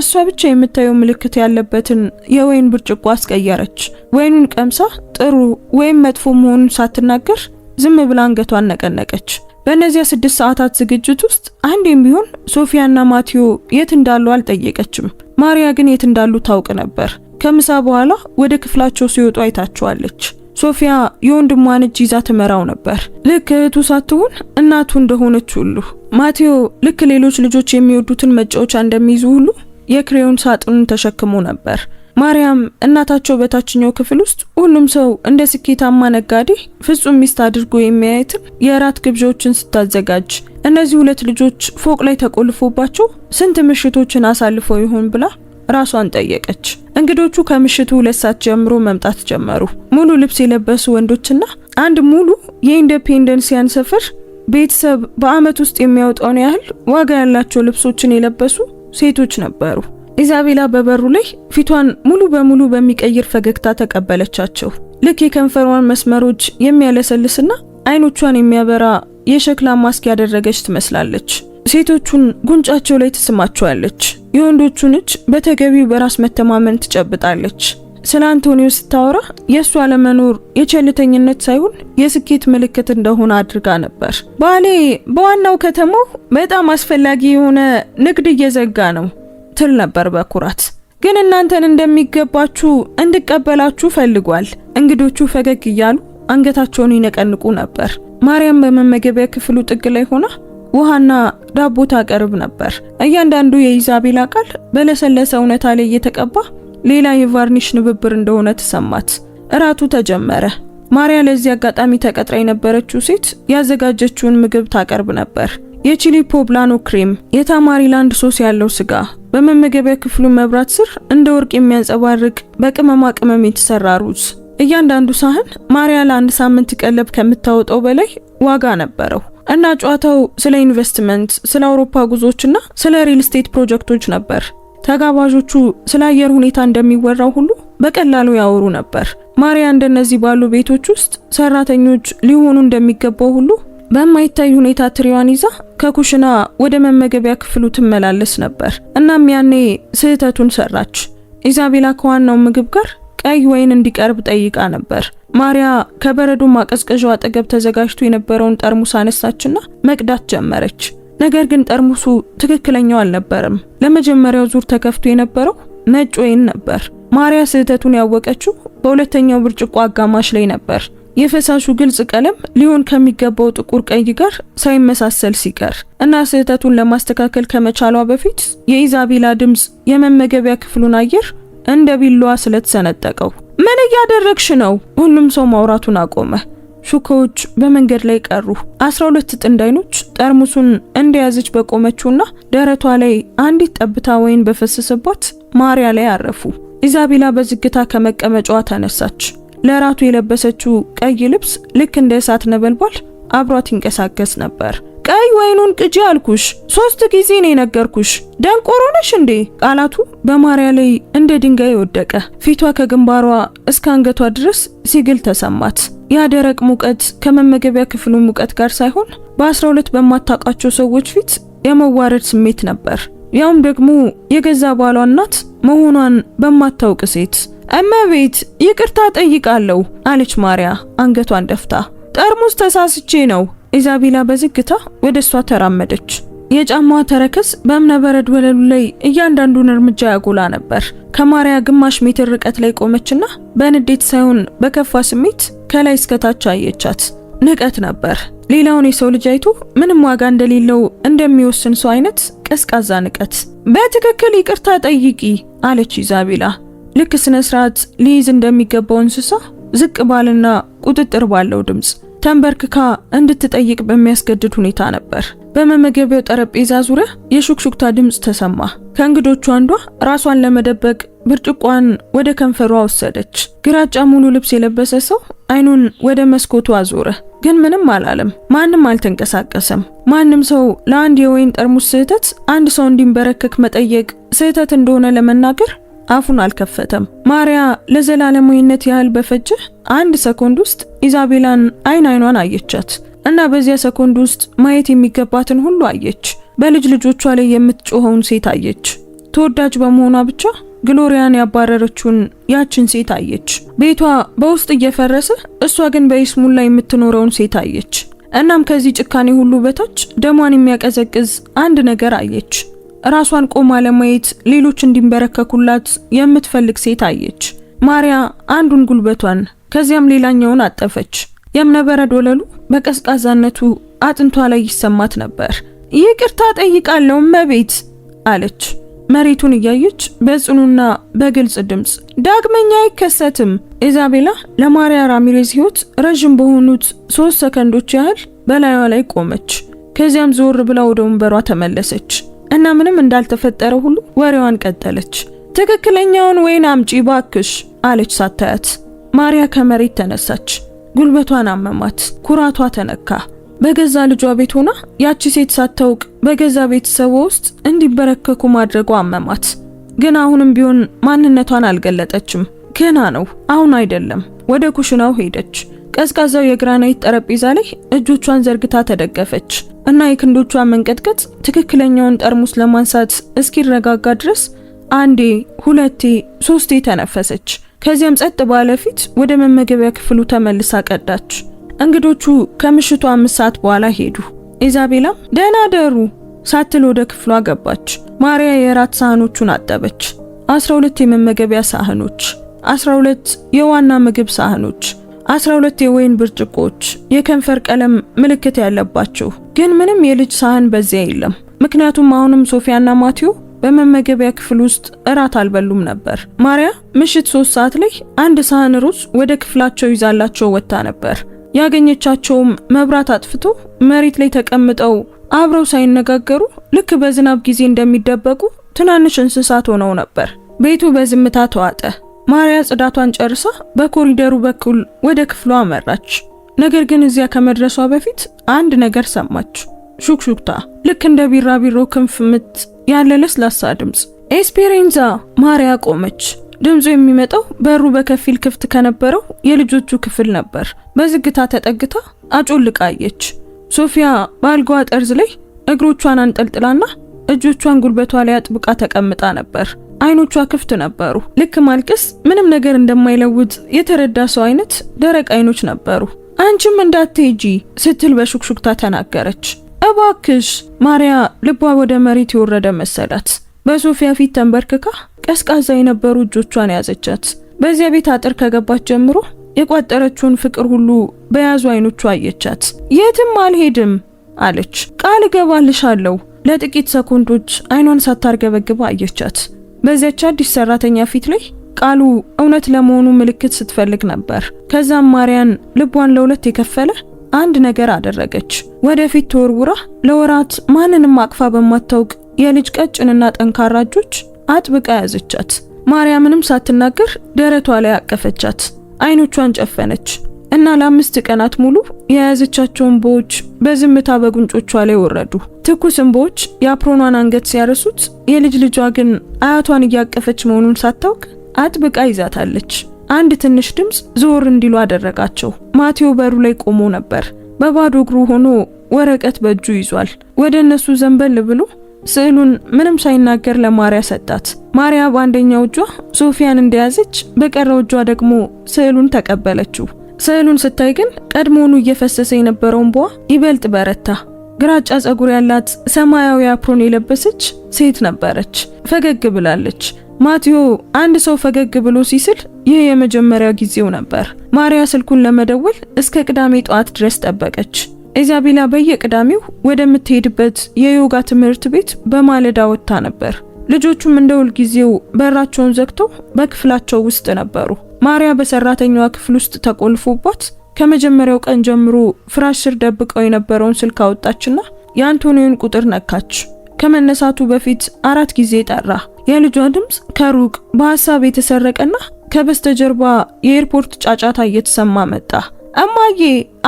እሷ ብቻ የምታየው ምልክት ያለበትን የወይን ብርጭቆ አስቀየረች። ወይኑን ቀምሳ ጥሩ ወይም መጥፎ መሆኑን ሳትናገር ዝም ብላ አንገቷን ነቀነቀች። በእነዚያ 6 ሰዓታት ዝግጅት ውስጥ አንዴም ቢሆን ሶፊያና ማቴዎ የት እንዳሉ አልጠየቀችም። ማሪያ ግን የት እንዳሉ ታውቅ ነበር። ከምሳ በኋላ ወደ ክፍላቸው ሲወጡ አይታቸዋለች። ሶፊያ የወንድሟን እጅ ይዛ ትመራው ነበር፣ ልክ እህቱ ሳትሆን እናቱ እንደሆነች ሁሉ። ማቴዎ ልክ ሌሎች ልጆች የሚወዱትን መጫወቻ እንደሚይዙ ሁሉ የክሬዮን ሳጥኑን ተሸክሞ ነበር። ማርያም እናታቸው በታችኛው ክፍል ውስጥ ሁሉም ሰው እንደ ስኬታማ ነጋዴ ፍጹም ሚስት አድርጎ የሚያዩትን የራት ግብዣዎችን ስታዘጋጅ እነዚህ 2 ልጆች ፎቅ ላይ ተቆልፎባቸው ስንት ምሽቶችን አሳልፈው ይሆን ብላ ራሷን ጠየቀች። እንግዶቹ ከምሽቱ 2 ሰዓት ጀምሮ መምጣት ጀመሩ። ሙሉ ልብስ የለበሱ ወንዶችና አንድ ሙሉ የኢንዲፔንደንሲያን ሰፈር ቤተሰብ በአመት ውስጥ የሚያወጣውን ያህል ዋጋ ያላቸው ልብሶችን የለበሱ ሴቶች ነበሩ። ኢዛቤላ በበሩ ላይ ፊቷን ሙሉ በሙሉ በሚቀይር ፈገግታ ተቀበለቻቸው። ልክ የከንፈሯን መስመሮች የሚያለሰልስና አይኖቿን የሚያበራ የሸክላ ማስክ ያደረገች ትመስላለች። ሴቶቹን ጉንጫቸው ላይ ትስማቸዋለች። የወንዶቹን እጅ በተገቢው በራስ መተማመን ትጨብጣለች። ስለ አንቶኒዮ ስታወራ የእሱ አለመኖር የቸልተኝነት ሳይሆን የስኬት ምልክት እንደሆነ አድርጋ ነበር። ባሌ በዋናው ከተማው በጣም አስፈላጊ የሆነ ንግድ እየዘጋ ነው ትል ነበር በኩራት። ግን እናንተን እንደሚገባችሁ እንድቀበላችሁ ፈልጓል። እንግዶቹ ፈገግ እያሉ አንገታቸውን ይነቀንቁ ነበር። ማርያም በመመገቢያ ክፍሉ ጥግ ላይ ሆና ውሃና ዳቦ ታቀርብ ነበር። እያንዳንዱ የኢዛቤላ ቃል በለሰለሰ እውነታ ላይ እየተቀባ ሌላ የቫርኒሽ ንብብር እንደሆነ ተሰማት። እራቱ ተጀመረ። ማርያ ለዚህ አጋጣሚ ተቀጥራ የነበረችው ሴት ያዘጋጀችውን ምግብ ታቀርብ ነበር። የቺሊ ፖብላኖ ክሬም፣ የታማሪላንድ ሶስ ያለው ስጋ፣ በመመገቢያ ክፍሉ መብራት ስር እንደ ወርቅ የሚያንጸባርቅ በቅመማ ቅመም የተሰራ ሩዝ። እያንዳንዱ ሳህን ማርያ ለአንድ ሳምንት ቀለብ ከምታወጣው በላይ ዋጋ ነበረው እና ጨዋታው ስለ ኢንቨስትመንት፣ ስለ አውሮፓ ጉዞዎችና ስለ ሪል ስቴት ፕሮጀክቶች ነበር። ተጋባዦቹ ስለ አየር ሁኔታ እንደሚወራው ሁሉ በቀላሉ ያወሩ ነበር። ማርያ እንደነዚህ ባሉ ቤቶች ውስጥ ሰራተኞች ሊሆኑ እንደሚገባው ሁሉ በማይታይ ሁኔታ ትሪዋን ይዛ ከኩሽና ወደ መመገቢያ ክፍሉ ትመላለስ ነበር። እናም ያኔ ስህተቱን ሰራች። ኢዛቤላ ከዋናው ምግብ ጋር ቀይ ወይን እንዲቀርብ ጠይቃ ነበር። ማርያ ከበረዶ ማቀዝቀዣው አጠገብ ተዘጋጅቶ የነበረውን ጠርሙስ አነሳችና መቅዳት ጀመረች። ነገር ግን ጠርሙሱ ትክክለኛው አልነበረም። ለመጀመሪያው ዙር ተከፍቶ የነበረው ነጭ ወይን ነበር። ማርያ ስህተቱን ያወቀችው በሁለተኛው ብርጭቆ አጋማሽ ላይ ነበር። የፈሳሹ ግልጽ ቀለም ሊሆን ከሚገባው ጥቁር ቀይ ጋር ሳይመሳሰል ሲቀር እና ስህተቱን ለማስተካከል ከመቻሏ በፊት የኢዛቤላ ድምጽ የመመገቢያ ክፍሉን አየር እንደ ቢላዋ ስለተሰነጠቀው። ምን እያደረግሽ ነው? ሁሉም ሰው ማውራቱን አቆመ። ሹካዎች በመንገድ ላይ ቀሩ። 12 ጥንድ አይኖች ጠርሙሱን እንደያዘች በቆመችውና ደረቷ ላይ አንዲት ጠብታ ወይን በፈሰሰባት ማርያ ላይ አረፉ። ኢዛቤላ በዝግታ ከመቀመጫዋ ተነሳች። ለራቱ የለበሰችው ቀይ ልብስ ልክ እንደ እሳት ነበልባል አብሯት ይንቀሳቀስ ነበር። ቀይ ወይኑን ቅጂ አልኩሽ፣ 3 ጊዜ ነው የነገርኩሽ። ደንቆሮ ነሽ እንዴ? ቃላቱ በማርያ ላይ እንደ ድንጋይ ወደቀ። ፊቷ ከግንባሯ እስከ አንገቷ ድረስ ሲግል ተሰማት። ያ ደረቅ ሙቀት ከመመገቢያ ክፍሉ ሙቀት ጋር ሳይሆን በ12 በማታውቃቸው ሰዎች ፊት የመዋረድ ስሜት ነበር። ያውም ደግሞ የገዛ ባሏ እናት መሆኗን በማታውቅ ሴት። እመቤት ይቅርታ ጠይቃለሁ አለች ማርያ አንገቷን ደፍታ። ጠርሙስ ተሳስቼ ነው። ኢዛቤላ በዝግታ ወደሷ ተራመደች። የጫማዋ ተረከዝ በእብነበረድ ወለሉ ላይ እያንዳንዱን እርምጃ ያጎላ ነበር። ከማርያ ግማሽ ሜትር ርቀት ላይ ቆመችና በንዴት ሳይሆን በከፋ ስሜት ከላይ እስከታች አየቻት። ንቀት ነበር። ሌላውን የሰው ልጅ አይቶ ምንም ዋጋ እንደሌለው እንደሚወስን ሰው አይነት ቀዝቃዛ ንቀት። በትክክል ይቅርታ ጠይቂ አለች ኢዛቤላ ልክ ስነ ስርዓት ሊይዝ እንደሚገባው እንስሳ ዝቅ ባልና ቁጥጥር ባለው ድምጽ ተንበርክካ እንድትጠይቅ በሚያስገድድ ሁኔታ ነበር። በመመገቢያው ጠረጴዛ ዙሪያ የሹክሹክታ ድምጽ ተሰማ። ከእንግዶቹ አንዷ ራሷን ለመደበቅ ብርጭቋን ወደ ከንፈሯ ወሰደች። ግራጫ ሙሉ ልብስ የለበሰ ሰው አይኑን ወደ መስኮቱ አዞረ፣ ግን ምንም አላለም። ማንም አልተንቀሳቀሰም። ማንም ሰው ለአንድ የወይን ጠርሙስ ስህተት አንድ ሰው እንዲንበረከክ መጠየቅ ስህተት እንደሆነ ለመናገር አፉን አልከፈተም። ማርያ ለዘላለማዊነት ያህል በፈጀ 1 ሰኮንድ ውስጥ ኢዛቤላን አይኗን አየቻት እና በዚያ ሰኮንድ ውስጥ ማየት የሚገባትን ሁሉ አየች። በልጅ ልጆቿ ላይ የምትጮኸውን ሴት አየች። ተወዳጅ በመሆኗ ብቻ ግሎሪያን ያባረረችውን ያችን ሴት አየች። ቤቷ በውስጥ እየፈረሰ እሷ ግን በይስሙላ የምትኖረውን ሴት አየች። እናም ከዚህ ጭካኔ ሁሉ በታች ደሟን የሚያቀዘቅዝ አንድ ነገር አየች። ራሷን ቆማ ለማየት ሌሎች እንዲንበረከኩላት የምትፈልግ ሴት አየች። ማርያ አንዱን ጉልበቷን ከዚያም ሌላኛውን አጠፈች። የእብነበረድ ወለሉ በቀዝቃዛነቱ አጥንቷ ላይ ይሰማት ነበር። ይቅርታ ጠይቃለሁ እመቤት አለች መሬቱን እያየች በጽኑና በግልጽ ድምጽ። ዳግመኛ አይከሰትም። ኢዛቤላ ለማርያ ራሚሬዝ ህይወት ረጅም በሆኑት 3 ሰከንዶች ያህል በላይዋ ላይ ቆመች። ከዚያም ዞር ብላ ወደ ወንበሯ ተመለሰች እና ምንም እንዳልተፈጠረ ሁሉ ወሬዋን ቀጠለች። ትክክለኛውን ወይን አምጪ ባክሽ አለች ሳታያት። ማርያ ከመሬት ተነሳች። ጉልበቷን አመማት። ኩራቷ ተነካ። በገዛ ልጇ ቤት ሆና ያቺ ሴት ሳታውቅ በገዛ ቤተሰቧ ውስጥ እንዲበረከኩ ማድረጓ አመማት። ግን አሁንም ቢሆን ማንነቷን አልገለጠችም። ገና ነው፣ አሁን አይደለም። ወደ ኩሽናው ሄደች። ቀዝቃዛው የግራናይት ጠረጴዛ ላይ እጆቿን ዘርግታ ተደገፈች እና የክንዶቿ መንቀጥቀጥ ትክክለኛውን ጠርሙስ ለማንሳት እስኪረጋጋ ድረስ 1 2 3 ተነፈሰች። ከዚያም ጸጥ ባለ ፊት ወደ መመገቢያ ክፍሉ ተመልሳ ቀዳች። እንግዶቹ ከምሽቱ 5 ሰዓት በኋላ ሄዱ። ኢዛቤላም ደህና ደሩ ሳትል ወደ ክፍሏ ገባች። ማሪያ የራት ሳህኖቹን አጠበች። 12 የመመገቢያ ሳህኖች፣ 12 የዋና ምግብ ሳህኖች፣ 12 የወይን ብርጭቆች የከንፈር ቀለም ምልክት ያለባቸው። ግን ምንም የልጅ ሳህን በዚያ የለም። ምክንያቱም አሁንም ሶፊያና ማቴዎ በመመገቢያ ክፍል ውስጥ እራት አልበሉም ነበር። ማሪያ ምሽት 3 ሰዓት ላይ አንድ ሳህን ሩዝ ወደ ክፍላቸው ይዛላቸው ወጣ ነበር። ያገኘቻቸውም መብራት አጥፍቶ መሬት ላይ ተቀምጠው አብረው ሳይነጋገሩ ልክ በዝናብ ጊዜ እንደሚደበቁ ትናንሽ እንስሳት ሆነው ነበር። ቤቱ በዝምታ ተዋጠ። ማሪያ ጽዳቷን ጨርሳ በኮሪደሩ በኩል ወደ ክፍሏ አመራች። ነገር ግን እዚያ ከመድረሷ በፊት አንድ ነገር ሰማች። ሹክሹክታ፣ ልክ እንደ ቢራቢሮ ክንፍ ምት ያለ ለስላሳ ድምጽ። ኤስፔሬንዛ! ማሪያ ቆመች። ድምጹ የሚመጣው በሩ በከፊል ክፍት ከነበረው የልጆቹ ክፍል ነበር። በዝግታ ተጠግታ አጮልቃ አየች። ሶፊያ በአልጋዋ ጠርዝ ላይ እግሮቿን አንጠልጥላና እጆቿን ጉልበቷ ላይ አጥብቃ ተቀምጣ ነበር። አይኖቿ ክፍት ነበሩ። ልክ ማልቀስ ምንም ነገር እንደማይለውጥ የተረዳ ሰው አይነት ደረቅ አይኖች ነበሩ። አንቺም እንዳትሄጂ ስትል በሹክሹክታ ተናገረች። እባክሽ! ማሪያ ልቧ ወደ መሬት የወረደ መሰላት። በሶፊያ ፊት ተንበርክካ ቀዝቃዛ የነበሩ እጆቿን ያዘቻት። በዚያ ቤት አጥር ከገባች ጀምሮ የቋጠረችውን ፍቅር ሁሉ በያዙ አይኖቿ አየቻት። የትም አልሄድም አለች። ቃል እገባልሻለሁ። ለጥቂት ሰኮንዶች አይኗን ሳታርገበግባ አየቻት። በዚያች አዲስ ሰራተኛ ፊት ላይ ቃሉ እውነት ለመሆኑ ምልክት ስትፈልግ ነበር። ከዛም ማሪያን ልቧን ለሁለት የከፈለ አንድ ነገር አደረገች። ወደፊት ተወርውራ ለወራት ማንንም አቅፋ በማታውቅ የልጅ ቀጭንና ጠንካራ እጆች አጥብቃ ያዘቻት። ማሪያ ምንም ሳትናገር ደረቷ ላይ አቀፈቻት። አይኖቿን ጨፈነች እና ለ5 ቀናት ሙሉ የያዘቻቸው እንባዎች በዝምታ በጉንጮቿ ላይ ወረዱ። ትኩስ እንባዎች የአፕሮኗን አንገት ሲያርሱት፣ የልጅ ልጇ ግን አያቷን እያቀፈች መሆኑን ሳታውቅ አጥብቃ ይዛታለች። አንድ ትንሽ ድምጽ ዞር እንዲሉ አደረጋቸው። ማቴዎ በሩ ላይ ቆሞ ነበር። በባዶ እግሩ ሆኖ ወረቀት በእጁ ይዟል። ወደ እነሱ ዘንበል ብሎ ስዕሉን ምንም ሳይናገር ለማሪያ ሰጣት። ማሪያ በአንደኛው እጇ ሶፊያን እንደያዘች በቀረው እጇ ደግሞ ስዕሉን ተቀበለችው። ስዕሉን ስታይ ግን ቀድሞውኑ እየፈሰሰ የነበረው እንባዋ ይበልጥ በረታ። ግራጫ ጸጉር ያላት ሰማያዊ አፕሮን የለበሰች ሴት ነበረች። ፈገግ ብላለች። ማቴዎ አንድ ሰው ፈገግ ብሎ ሲስል ይህ የመጀመሪያ ጊዜው ነበር። ማሪያ ስልኩን ለመደወል እስከ ቅዳሜ ጠዋት ድረስ ጠበቀች። ኢዛቤላ በየቅዳሜው ወደምትሄድበት የዮጋ ትምህርት ቤት በማለዳ ወጥታ ነበር። ልጆቹም እንደ ሁል ጊዜው በራቸውን ዘግተው በክፍላቸው ውስጥ ነበሩ። ማሪያ በሰራተኛዋ ክፍል ውስጥ ተቆልፎባት ከመጀመሪያው ቀን ጀምሮ ፍራሽ ስር ደብቀው የነበረውን ስልክ አወጣችና የአንቶኒዮን ቁጥር ነካች። ከመነሳቱ በፊት 4 ጊዜ ጠራ። የልጇ ድምጽ ከሩቅ በሐሳብ የተሰረቀና ከበስተጀርባ የኤርፖርት ጫጫታ እየተሰማ መጣ። እማዬ፣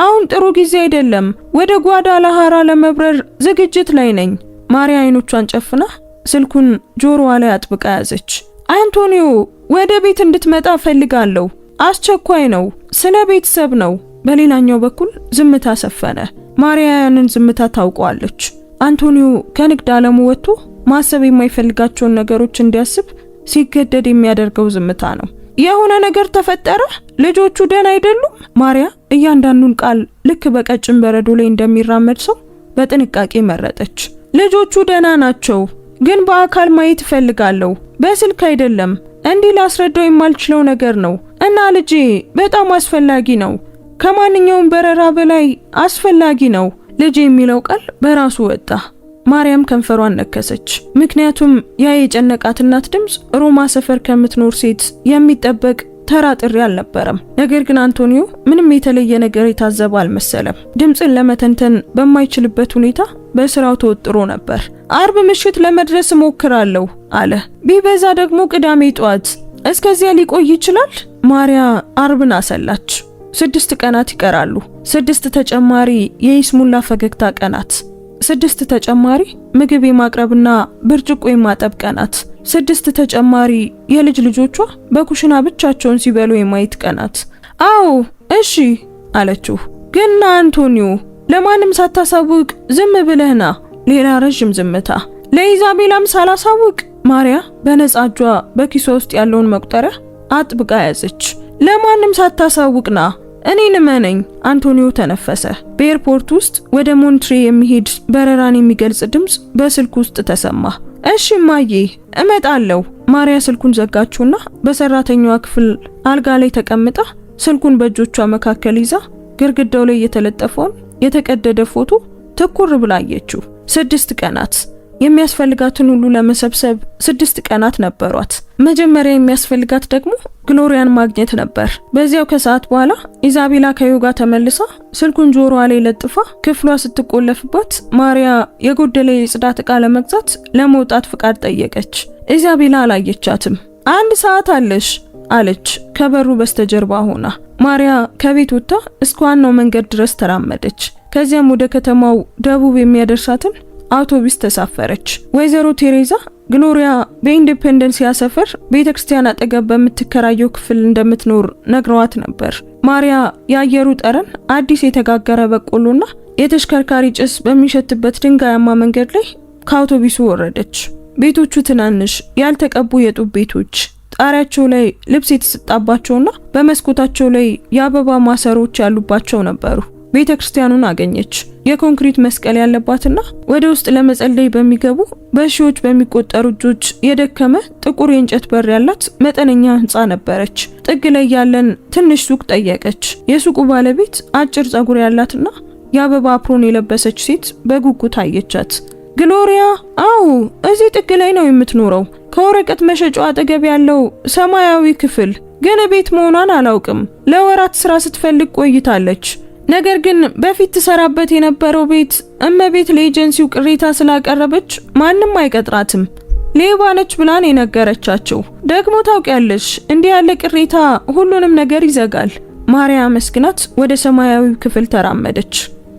አሁን ጥሩ ጊዜ አይደለም። ወደ ጓዳላሃራ ለመብረር ዝግጅት ላይ ነኝ። ማሪያ አይኖቿን ጨፍና ስልኩን ጆሮዋ ላይ አጥብቃ ያዘች። አንቶኒዮ፣ ወደ ቤት እንድትመጣ ፈልጋለሁ። አስቸኳይ ነው። ስለ ቤተሰብ ነው። በሌላኛው በኩል ዝምታ ሰፈነ። ማሪያ ያንን ዝምታ ታውቋለች። አንቶኒዮ ከንግድ ዓለሙ ወጥቶ ማሰብ የማይፈልጋቸውን ነገሮች እንዲያስብ ሲገደድ የሚያደርገው ዝምታ ነው። የሆነ ነገር ተፈጠረ? ልጆቹ ደህና አይደሉም? ማሪያ እያንዳንዱን ቃል ልክ በቀጭን በረዶ ላይ እንደሚራመድ ሰው በጥንቃቄ መረጠች። ልጆቹ ደህና ናቸው፣ ግን በአካል ማየት እፈልጋለሁ። በስልክ አይደለም። እንዲህ ላስረዳው የማልችለው ነገር ነው እና ልጄ በጣም አስፈላጊ ነው። ከማንኛውም በረራ በላይ አስፈላጊ ነው። ልጄ የሚለው ቃል በራሱ ወጣ። ማርያም ከንፈሯን ነከሰች። ምክንያቱም ያ የጨነቃት እናት ድምጽ ሮማ ሰፈር ከምትኖር ሴት የሚጠበቅ ተራ ጥሪ አልነበረም። ነገር ግን አንቶኒዮ ምንም የተለየ ነገር የታዘበ አልመሰለም። ድምጽን ለመተንተን በማይችልበት ሁኔታ በስራው ተወጥሮ ነበር። አርብ ምሽት ለመድረስ እሞክራለሁ አለ። ቢበዛ ደግሞ ቅዳሜ ጠዋት። እስከዚያ ሊቆይ ይችላል። ማሪያ አርብን አሰላች። 6 ቀናት ይቀራሉ። 6 ተጨማሪ የይስሙላ ፈገግታ ቀናት። 6 ተጨማሪ ምግብ የማቅረብና ብርጭቆ የማጠብ ቀናት። 6 ተጨማሪ የልጅ ልጆቿ በኩሽና ብቻቸውን ሲበሉ የማየት ቀናት። አዎ እሺ አለችው። ግን አንቶኒዮ ለማንም ሳታሳውቅ ዝም ብለህና። ሌላ ረጅም ዝምታ። ለኢዛቤላም ሳላሳውቅ። ማሪያ በነጻ እጇ በኪሷ ውስጥ ያለውን መቁጠሪያ አጥብቃ ያዘች። ለማንም ሳታሳውቅና እኔን እመነኝ አንቶኒዮ ተነፈሰ። በኤርፖርት ውስጥ ወደ ሞንትሬ የሚሄድ በረራን የሚገልጽ ድምጽ በስልኩ ውስጥ ተሰማ። እሺ ማዬ እመጣለሁ። ማሪያ ስልኩን ዘጋችውና በሰራተኛዋ ክፍል አልጋ ላይ ተቀምጣ ስልኩን በእጆቿ መካከል ይዛ ግድግዳው ላይ የተለጠፈውን የተቀደደ ፎቶ ትኩር ብላ አየችው። 6 ቀናት የሚያስፈልጋትን ሁሉ ለመሰብሰብ 6 ቀናት ነበሯት። መጀመሪያ የሚያስፈልጋት ደግሞ ግሎሪያን ማግኘት ነበር። በዚያው ከሰዓት በኋላ ኢዛቤላ ከዮጋ ተመልሳ ስልኩን ጆሮዋ ላይ ለጥፋ ክፍሏ ስትቆለፍባት ማሪያ የጎደለ የጽዳት ዕቃ ለመግዛት ለመውጣት ፍቃድ ጠየቀች። ኢዛቤላ አላየቻትም። 1 ሰዓት አለሽ አለች ከበሩ በስተጀርባ ሆና። ማሪያ ከቤት ወጥታ እስከ ዋናው መንገድ ድረስ ተራመደች። ከዚያም ወደ ከተማው ደቡብ የሚያደርሳትን አውቶቡስ ተሳፈረች። ወይዘሮ ቴሬዛ ግሎሪያ በኢንዲፔንደንሲያ ሰፈር ቤተክርስቲያን አጠገብ በምትከራየው ክፍል እንደምትኖር ነግረዋት ነበር። ማሪያ የአየሩ ጠረን አዲስ የተጋገረ በቆሎና የተሽከርካሪ ጭስ በሚሸትበት ድንጋያማ መንገድ ላይ ከአውቶቡሱ ወረደች። ቤቶቹ ትናንሽ ያልተቀቡ የጡብ ቤቶች፣ ጣሪያቸው ላይ ልብስ የተሰጣባቸውና በመስኮታቸው ላይ የአበባ ማሰሮች ያሉባቸው ነበሩ። ቤተክርስቲያኑን አገኘች። የኮንክሪት መስቀል ያለባትና ወደ ውስጥ ለመጸለይ በሚገቡ በሺዎች በሚቆጠሩ እጆች የደከመ ጥቁር የእንጨት በር ያላት መጠነኛ ህንጻ ነበረች። ጥግ ላይ ያለን ትንሽ ሱቅ ጠየቀች። የሱቁ ባለቤት አጭር ጸጉር ያላትና የአበባ አፕሮን የለበሰች ሴት በጉጉት አየቻት። ግሎሪያ፣ አዎ እዚህ ጥግ ላይ ነው የምትኖረው። ከወረቀት መሸጫው አጠገብ ያለው ሰማያዊ ክፍል። ግን ቤት መሆኗን አላውቅም። ለወራት ስራ ስትፈልግ ቆይታለች። ነገር ግን በፊት ተሰራበት የነበረው ቤት እመቤት ለኤጀንሲው ቅሬታ ስላቀረበች ማንም አይቀጥራትም። ሌባ ነች ብላን የነገረቻቸው። ደግሞ ታውቂያለሽ እንዲህ ያለ ቅሬታ ሁሉንም ነገር ይዘጋል። ማሪያ መስግናት ወደ ሰማያዊው ክፍል ተራመደች።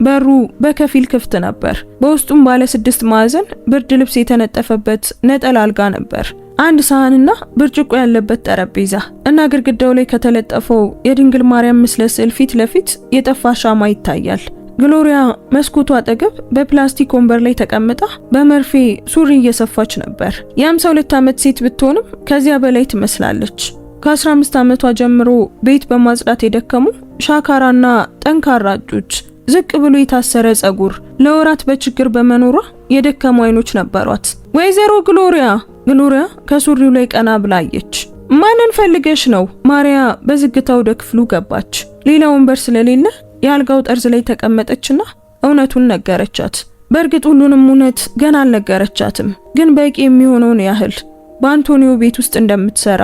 በሩ በከፊል ክፍት ነበር። በውስጡም ባለ 6 ማዕዘን ብርድ ልብስ የተነጠፈበት ነጠላ አልጋ ነበር። 1 ሳህንና ብርጭቆ ያለበት ጠረጴዛ እና ግድግዳው ላይ ከተለጠፈው የድንግል ማርያም ምስለ ስዕል ፊት ለፊት የጠፋ ሻማ ይታያል። ግሎሪያ መስኮቱ አጠገብ በፕላስቲክ ወንበር ላይ ተቀምጣ በመርፌ ሱሪ እየሰፋች ነበር። የ52 ዓመት ሴት ብትሆንም ከዚያ በላይ ትመስላለች። ከ15 ዓመቷ ጀምሮ ቤት በማጽዳት የደከሙ ሻካራና ጠንካራ እጆች፣ ዝቅ ብሎ የታሰረ ጸጉር፣ ለወራት በችግር በመኖሯ የደከሙ አይኖች ነበሯት። ወይዘሮ ግሎሪያ ከሱሪው ላይ ቀና ብላ አየች። ማንን ፈልገሽ ነው? ማሪያ በዝግታ ወደ ክፍሉ ገባች። ሌላ ወንበር ስለሌለ የአልጋው ጠርዝ ላይ ተቀመጠችና እውነቱን ነገረቻት። በእርግጥ ሁሉንም እውነት ገና አልነገረቻትም፣ ግን በቂ የሚሆነውን ያህል በአንቶኒዮ ቤት ውስጥ እንደምትሰራ፣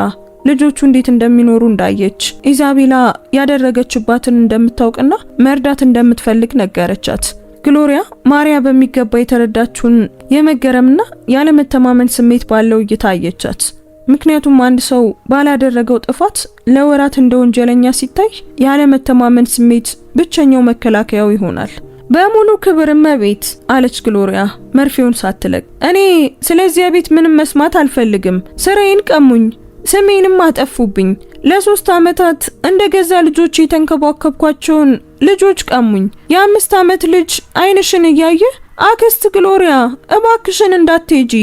ልጆቹ እንዴት እንደሚኖሩ እንዳየች፣ ኢዛቤላ ያደረገችባትን እንደምታውቅና መርዳት እንደምትፈልግ ነገረቻት። ግሎሪያ ማሪያ በሚገባ የተረዳችውን የመገረምና ያለመተማመን ስሜት ባለው እይታ አየቻት። ምክንያቱም አንድ ሰው ባላደረገው ጥፋት ለወራት እንደ ወንጀለኛ ሲታይ ያለመተማመን ስሜት ብቸኛው መከላከያው ይሆናል። በሙሉ ክብር እመቤት አለች ግሎሪያ መርፌውን ሳትለቅ። እኔ ስለዚያ ቤት ምንም መስማት አልፈልግም። ስራዬን ቀሙኝ፣ ስሜንም አጠፉብኝ። ለ3 ዓመታት እንደገዛ ልጆች የተንከባከብኳቸውን ልጆች ቀሙኝ። የ5 ዓመት ልጅ አይንሽን እያየ አክስት ግሎሪያ እባክሽን እንዳትሄጂ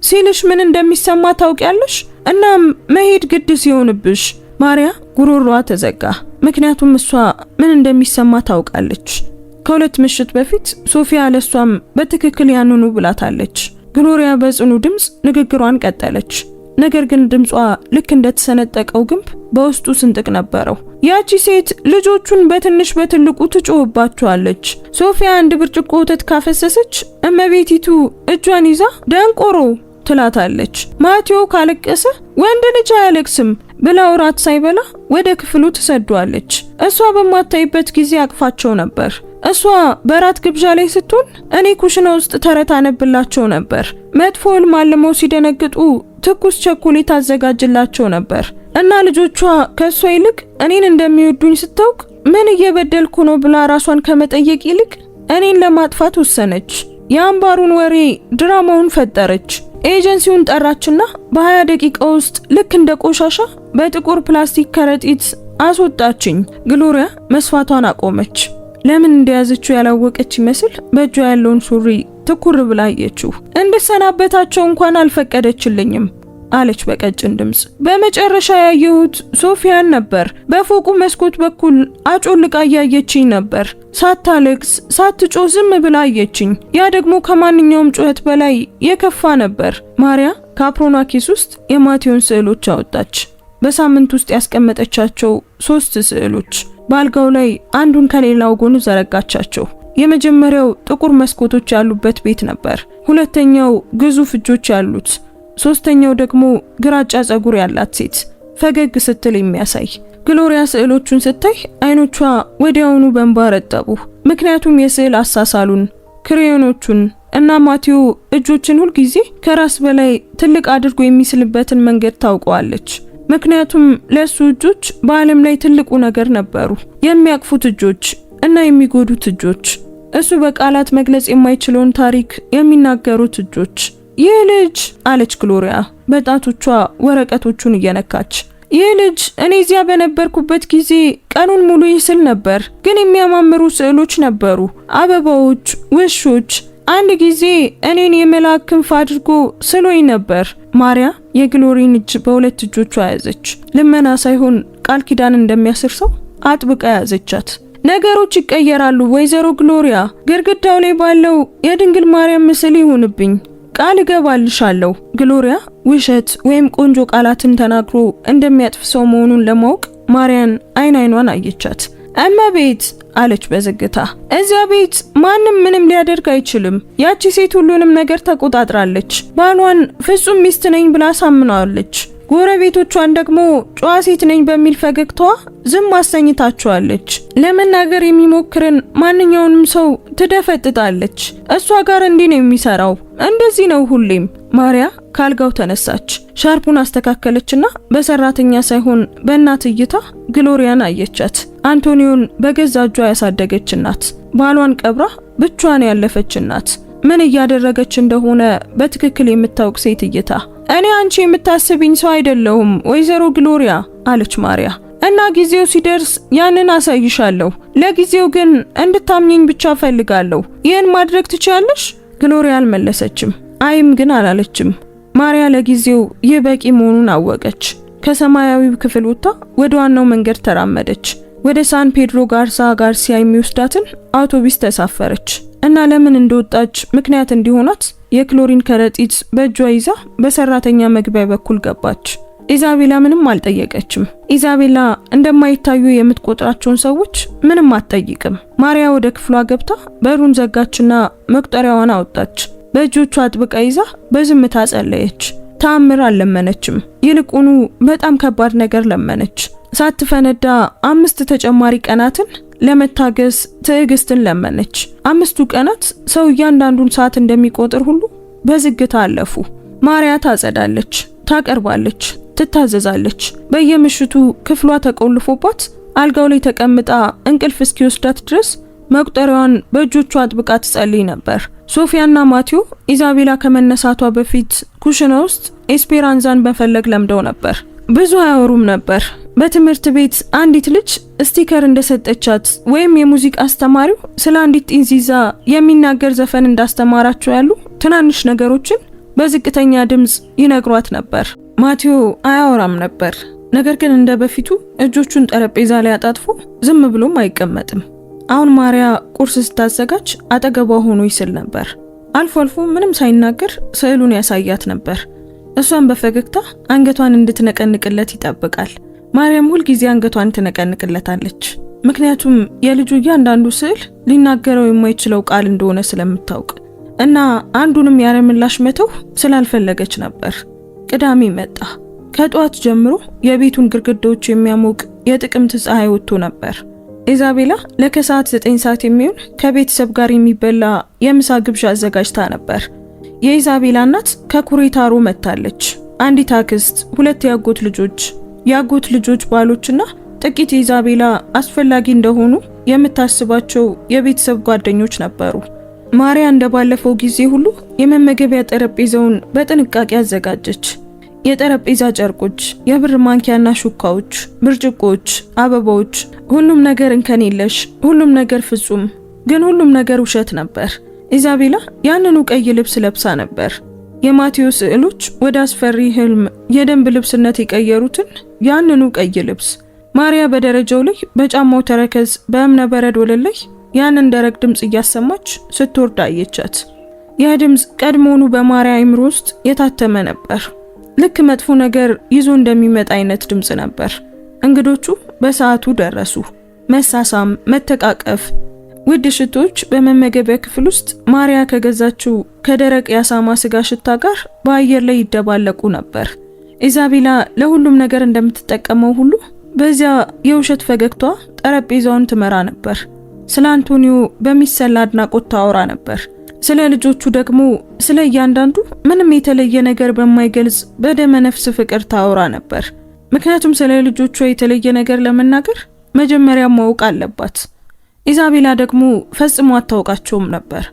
ሲልሽ ምን እንደሚሰማ ታውቂያለሽ? እናም መሄድ ግድ ሲሆንብሽ። ማሪያ ጉሮሮዋ ተዘጋ። ምክንያቱም እሷ ምን እንደሚሰማ ታውቃለች። ከ2 ምሽት በፊት ሶፊያ ለሷም በትክክል ያንኑ ብላታለች። ግሎሪያ በጽኑ ድምጽ ንግግሯን ቀጠለች። ነገር ግን ድምጿ ልክ እንደተሰነጠቀው ግንብ በውስጡ ስንጥቅ ነበረው። ያቺ ሴት ልጆቹን በትንሽ በትልቁ ትጮህባቸዋለች። ሶፊያ 1 ብርጭቆ ወተት ካፈሰሰች እመቤቲቱ እጇን ይዛ ደንቆሮ ትላታለች። ማቴዎ ካለቀሰ ወንድ ልጅ አያለቅስም ብላ እራት ሳይበላ ወደ ክፍሉ ትሰዷለች። እሷ በማታይበት ጊዜ አቅፋቸው ነበር። እሷ በራት ግብዣ ላይ ስትሆን እኔ ኩሽና ውስጥ ተረት አነብላቸው ነበር። መጥፎ ህልም አልመው ሲደነግጡ ትኩስ ቸኮሌት አዘጋጅላቸው ነበር እና ልጆቿ ከሷ ይልቅ እኔን እንደሚወዱኝ ስታውቅ ምን እየበደልኩ ነው ብላ ራሷን ከመጠየቅ ይልቅ እኔን ለማጥፋት ወሰነች። የአምባሩን ወሬ ድራማውን ፈጠረች። ኤጀንሲውን ጠራችና በ20 ደቂቃ ውስጥ ልክ እንደ ቆሻሻ በጥቁር ፕላስቲክ ከረጢት አስወጣችኝ። ግሎሪያ መስፋቷን አቆመች። ለምን እንደያዘችው ያላወቀች ይመስል በእጇ ያለውን ሱሪ ትኩር ብላ አየችው። እንድሰናበታቸው እንኳን አልፈቀደችልኝም። አለች በቀጭን ድምጽ። በመጨረሻ ያየሁት ሶፊያን ነበር። በፎቁ መስኮት በኩል አጮልቃ እያየችኝ ነበር። ሳታለቅስ ሳትጮህ ዝም ብላ አየችኝ። ያ ደግሞ ከማንኛውም ጩኸት በላይ የከፋ ነበር። ማሪያ ከአፕሮኗ ኪስ ውስጥ የማቴዎን ስዕሎች አወጣች። በሳምንት ውስጥ ያስቀመጠቻቸው 3 ስዕሎች። በአልጋው ላይ አንዱን ከሌላው ጎኑ ዘረጋቻቸው። የመጀመሪያው ጥቁር መስኮቶች ያሉበት ቤት ነበር። ሁለተኛው ግዙፍ እጆች ያሉት፣ ሶስተኛው ደግሞ ግራጫ ጸጉር ያላት ሴት ፈገግ ስትል የሚያሳይ። ግሎሪያ ስዕሎቹን ስታይ አይኖቿ ወዲያውኑ በእንባ ረጠቡ። ምክንያቱም የስዕል አሳሳሉን፣ ክሬዮኖቹን እና ማቴዎ እጆችን ሁልጊዜ ከራስ በላይ ትልቅ አድርጎ የሚስልበትን መንገድ ታውቀዋለች። ምክንያቱም ለሱ እጆች በዓለም ላይ ትልቁ ነገር ነበሩ። የሚያቅፉት እጆች እና የሚጎዱት እጆች፣ እሱ በቃላት መግለጽ የማይችለውን ታሪክ የሚናገሩት እጆች። ይህ ልጅ አለች ግሎሪያ በጣቶቿ ወረቀቶቹን እየነካች። ይህ ልጅ እኔ እዚያ በነበርኩበት ጊዜ ቀኑን ሙሉ ይስል ነበር። ግን የሚያማምሩ ስዕሎች ነበሩ፣ አበባዎች፣ ውሾች። አንድ ጊዜ እኔን የመልአክ ክንፍ አድርጎ ስሎኝ ነበር። ማሪያ የግሎሪን እጅ በሁለት እጆቿ ያዘች። ልመና ሳይሆን ቃል ኪዳን እንደሚያስር ሰው አጥብቃ ያዘቻት። ነገሮች ይቀየራሉ ወይዘሮ ግሎሪያ። ግድግዳው ላይ ባለው የድንግል ማርያም ምስል ይሁንብኝ፣ ቃል እገባልሻለሁ። ግሎሪያ ውሸት ወይም ቆንጆ ቃላትን ተናግሮ እንደሚያጥፍ ሰው መሆኑን ለማወቅ ማርያን አይኗን አየቻት። እመቤት አለች በዝግታ፣ እዚያ ቤት ማንም ምንም ሊያደርግ አይችልም። ያቺ ሴት ሁሉንም ነገር ተቆጣጥራለች። ባሏን ፍጹም ሚስት ነኝ ብላ ሳምናለች። ጎረቤቶቿን ደግሞ ጨዋ ሴት ነኝ በሚል ፈገግታዋ ዝም አሰኝታቸዋለች። ለመናገር የሚሞክርን ማንኛውንም ሰው ትደፈጥጣለች። እሷ ጋር እንዲህ ነው የሚሰራው፣ እንደዚህ ነው ሁሌም። ማሪያ ካልጋው ተነሳች፣ ሻርፑን አስተካከለችና በሰራተኛ ሳይሆን በእናት እይታ ግሎሪያን አየቻት። አንቶኒዮን በገዛ እጇ ያሳደገች እናት፣ ባሏን ቀብራ ብቻዋን ያለፈች እናት፣ ምን እያደረገች እንደሆነ በትክክል የምታውቅ ሴት እይታ። እኔ አንቺ የምታስብኝ ሰው አይደለሁም ወይዘሮ ግሎሪያ አለች ማሪያ፣ እና ጊዜው ሲደርስ ያንን አሳይሻለሁ። ለጊዜው ግን እንድታምኚኝ ብቻ ፈልጋለሁ። ይህን ማድረግ ትችያለሽ? ግሎሪያ አልመለሰችም፣ አይም ግን አላለችም። ማሪያ ለጊዜው ይህ በቂ መሆኑን አወቀች። ከሰማያዊው ክፍል ወጥታ ወደ ዋናው መንገድ ተራመደች። ወደ ሳን ፔድሮ ጋርሲያ የሚወስዳትን አውቶቡስ ተሳፈረች እና ለምን እንደወጣች ምክንያት እንዲሆናት የክሎሪን ከረጢት በእጇ ይዛ በሰራተኛ መግቢያ በኩል ገባች። ኢዛቤላ ምንም አልጠየቀችም። ኢዛቤላ እንደማይታዩ የምትቆጥራቸውን ሰዎች ምንም አትጠይቅም። ማሪያ ወደ ክፍሏ ገብታ በሩን ዘጋችና መቁጠሪያዋን አወጣች። በእጆቿ አጥብቃ ይዛ በዝምታ ጸለየች። ተአምር አልለመነችም። ይልቁኑ በጣም ከባድ ነገር ለመነች። ሳትፈነዳ 5 ተጨማሪ ቀናትን ለመታገስ ትዕግስትን ለመነች። 5ቱ ቀናት ሰው እያንዳንዱን ሰዓት እንደሚቆጥር ሁሉ በዝግታ አለፉ። ማሪያ ታጸዳለች፣ ታቀርባለች፣ ትታዘዛለች። በየምሽቱ ክፍሏ ተቆልፎባት አልጋው ላይ ተቀምጣ እንቅልፍ እስኪወስዳት ድረስ መቁጠሪያዋን በእጆቿ አጥብቃ ትጸልይ ነበር። ሶፊያና ማቴዎ ኢዛቤላ ከመነሳቷ በፊት ኩሽና ውስጥ ኤስፔራንዛን መፈለግ ለምደው ነበር። ብዙ አያወሩም ነበር። በትምህርት ቤት አንዲት ልጅ ስቲከር እንደሰጠቻት ወይም የሙዚቃ አስተማሪው ስለ አንዲት ጢንዚዛ የሚናገር ዘፈን እንዳስተማራቸው ያሉ ትናንሽ ነገሮችን በዝቅተኛ ድምጽ ይነግሯት ነበር። ማቴዎ አያወራም ነበር። ነገር ግን እንደ በፊቱ እጆቹን ጠረጴዛ ላይ አጣጥፎ ዝም ብሎም አይቀመጥም። አሁን ማሪያ ቁርስ ስታዘጋጅ አጠገቧ ሆኖ ይስል ነበር። አልፎ አልፎ ምንም ሳይናገር ስዕሉን ያሳያት ነበር። እሷን በፈገግታ አንገቷን እንድትነቀንቅለት ይጠብቃል። ማርያም ሁል ጊዜ አንገቷን ትነቀንቅለታለች። ምክንያቱም የልጁ እያንዳንዱ ስዕል ሊናገረው የማይችለው ቃል እንደሆነ ስለምታውቅ እና አንዱንም ያለምላሽ መተው ስላልፈለገች ነበር። ቅዳሜ መጣ። ከጧት ጀምሮ የቤቱን ግድግዳዎች የሚያሞቅ የጥቅምት ፀሐይ ወጥቶ ነበር። ኢዛቤላ ለከሰዓት 9 ሰዓት የሚሆን ከቤተሰብ ጋር የሚበላ የምሳ ግብዣ አዘጋጅታ ነበር። የኢዛቤላ እናት ከኩሬታሮ መጣለች። አንዲት አክስት፣ 2 የአጎት ልጆች ባሎችና ጥቂት የኢዛቤላ አስፈላጊ እንደሆኑ የምታስባቸው የቤተሰብ ጓደኞች ነበሩ። ማሪያ እንደባለፈው ጊዜ ሁሉ የመመገቢያ ጠረጴዛውን በጥንቃቄ አዘጋጀች። የጠረጴዛ ጨርቆች፣ የብር ማንኪያና ሹካዎች፣ ብርጭቆዎች፣ አበባዎች፣ ሁሉም ነገር እንከን የለሽ፣ ሁሉም ነገር ፍጹም። ግን ሁሉም ነገር ውሸት ነበር። ኢዛቤላ ያንኑ ቀይ ልብስ ለብሳ ነበር። የማቴዎስ ስዕሎች ወደ አስፈሪ ህልም የደንብ ልብስነት የቀየሩትን ያንኑ ቀይ ልብስ ማርያ በደረጃው ላይ በጫማው ተረከዝ በእብነ በረድ ወለል ላይ ያንን ደረቅ ድምጽ እያሰማች ስትወርድ አየቻት። ያ ድምጽ ቀድሞውኑ በማርያ አእምሮ ውስጥ የታተመ ነበር። ልክ መጥፎ ነገር ይዞ እንደሚመጣ አይነት ድምጽ ነበር። እንግዶቹ በሰዓቱ ደረሱ። መሳሳም፣ መተቃቀፍ፣ ውድ ሽቶች በመመገቢያ ክፍል ውስጥ ማርያ ከገዛችው ከደረቅ የአሳማ ስጋ ሽታ ጋር በአየር ላይ ይደባለቁ ነበር። ኢዛቤላ ለሁሉም ነገር እንደምትጠቀመው ሁሉ በዚያ የውሸት ፈገግቷ ጠረጴዛውን ትመራ ነበር። ስለ አንቶኒዮ በሚሰላ አድናቆት ታወራ ነበር። ስለ ልጆቹ ደግሞ ስለ እያንዳንዱ ምንም የተለየ ነገር በማይገልጽ በደመ ነፍስ ፍቅር ታወራ ነበር። ምክንያቱም ስለ ልጆቿ የተለየ ነገር ለመናገር መጀመሪያ ማወቅ አለባት። ኢዛቤላ ደግሞ ፈጽሞ አታውቃቸውም ነበር።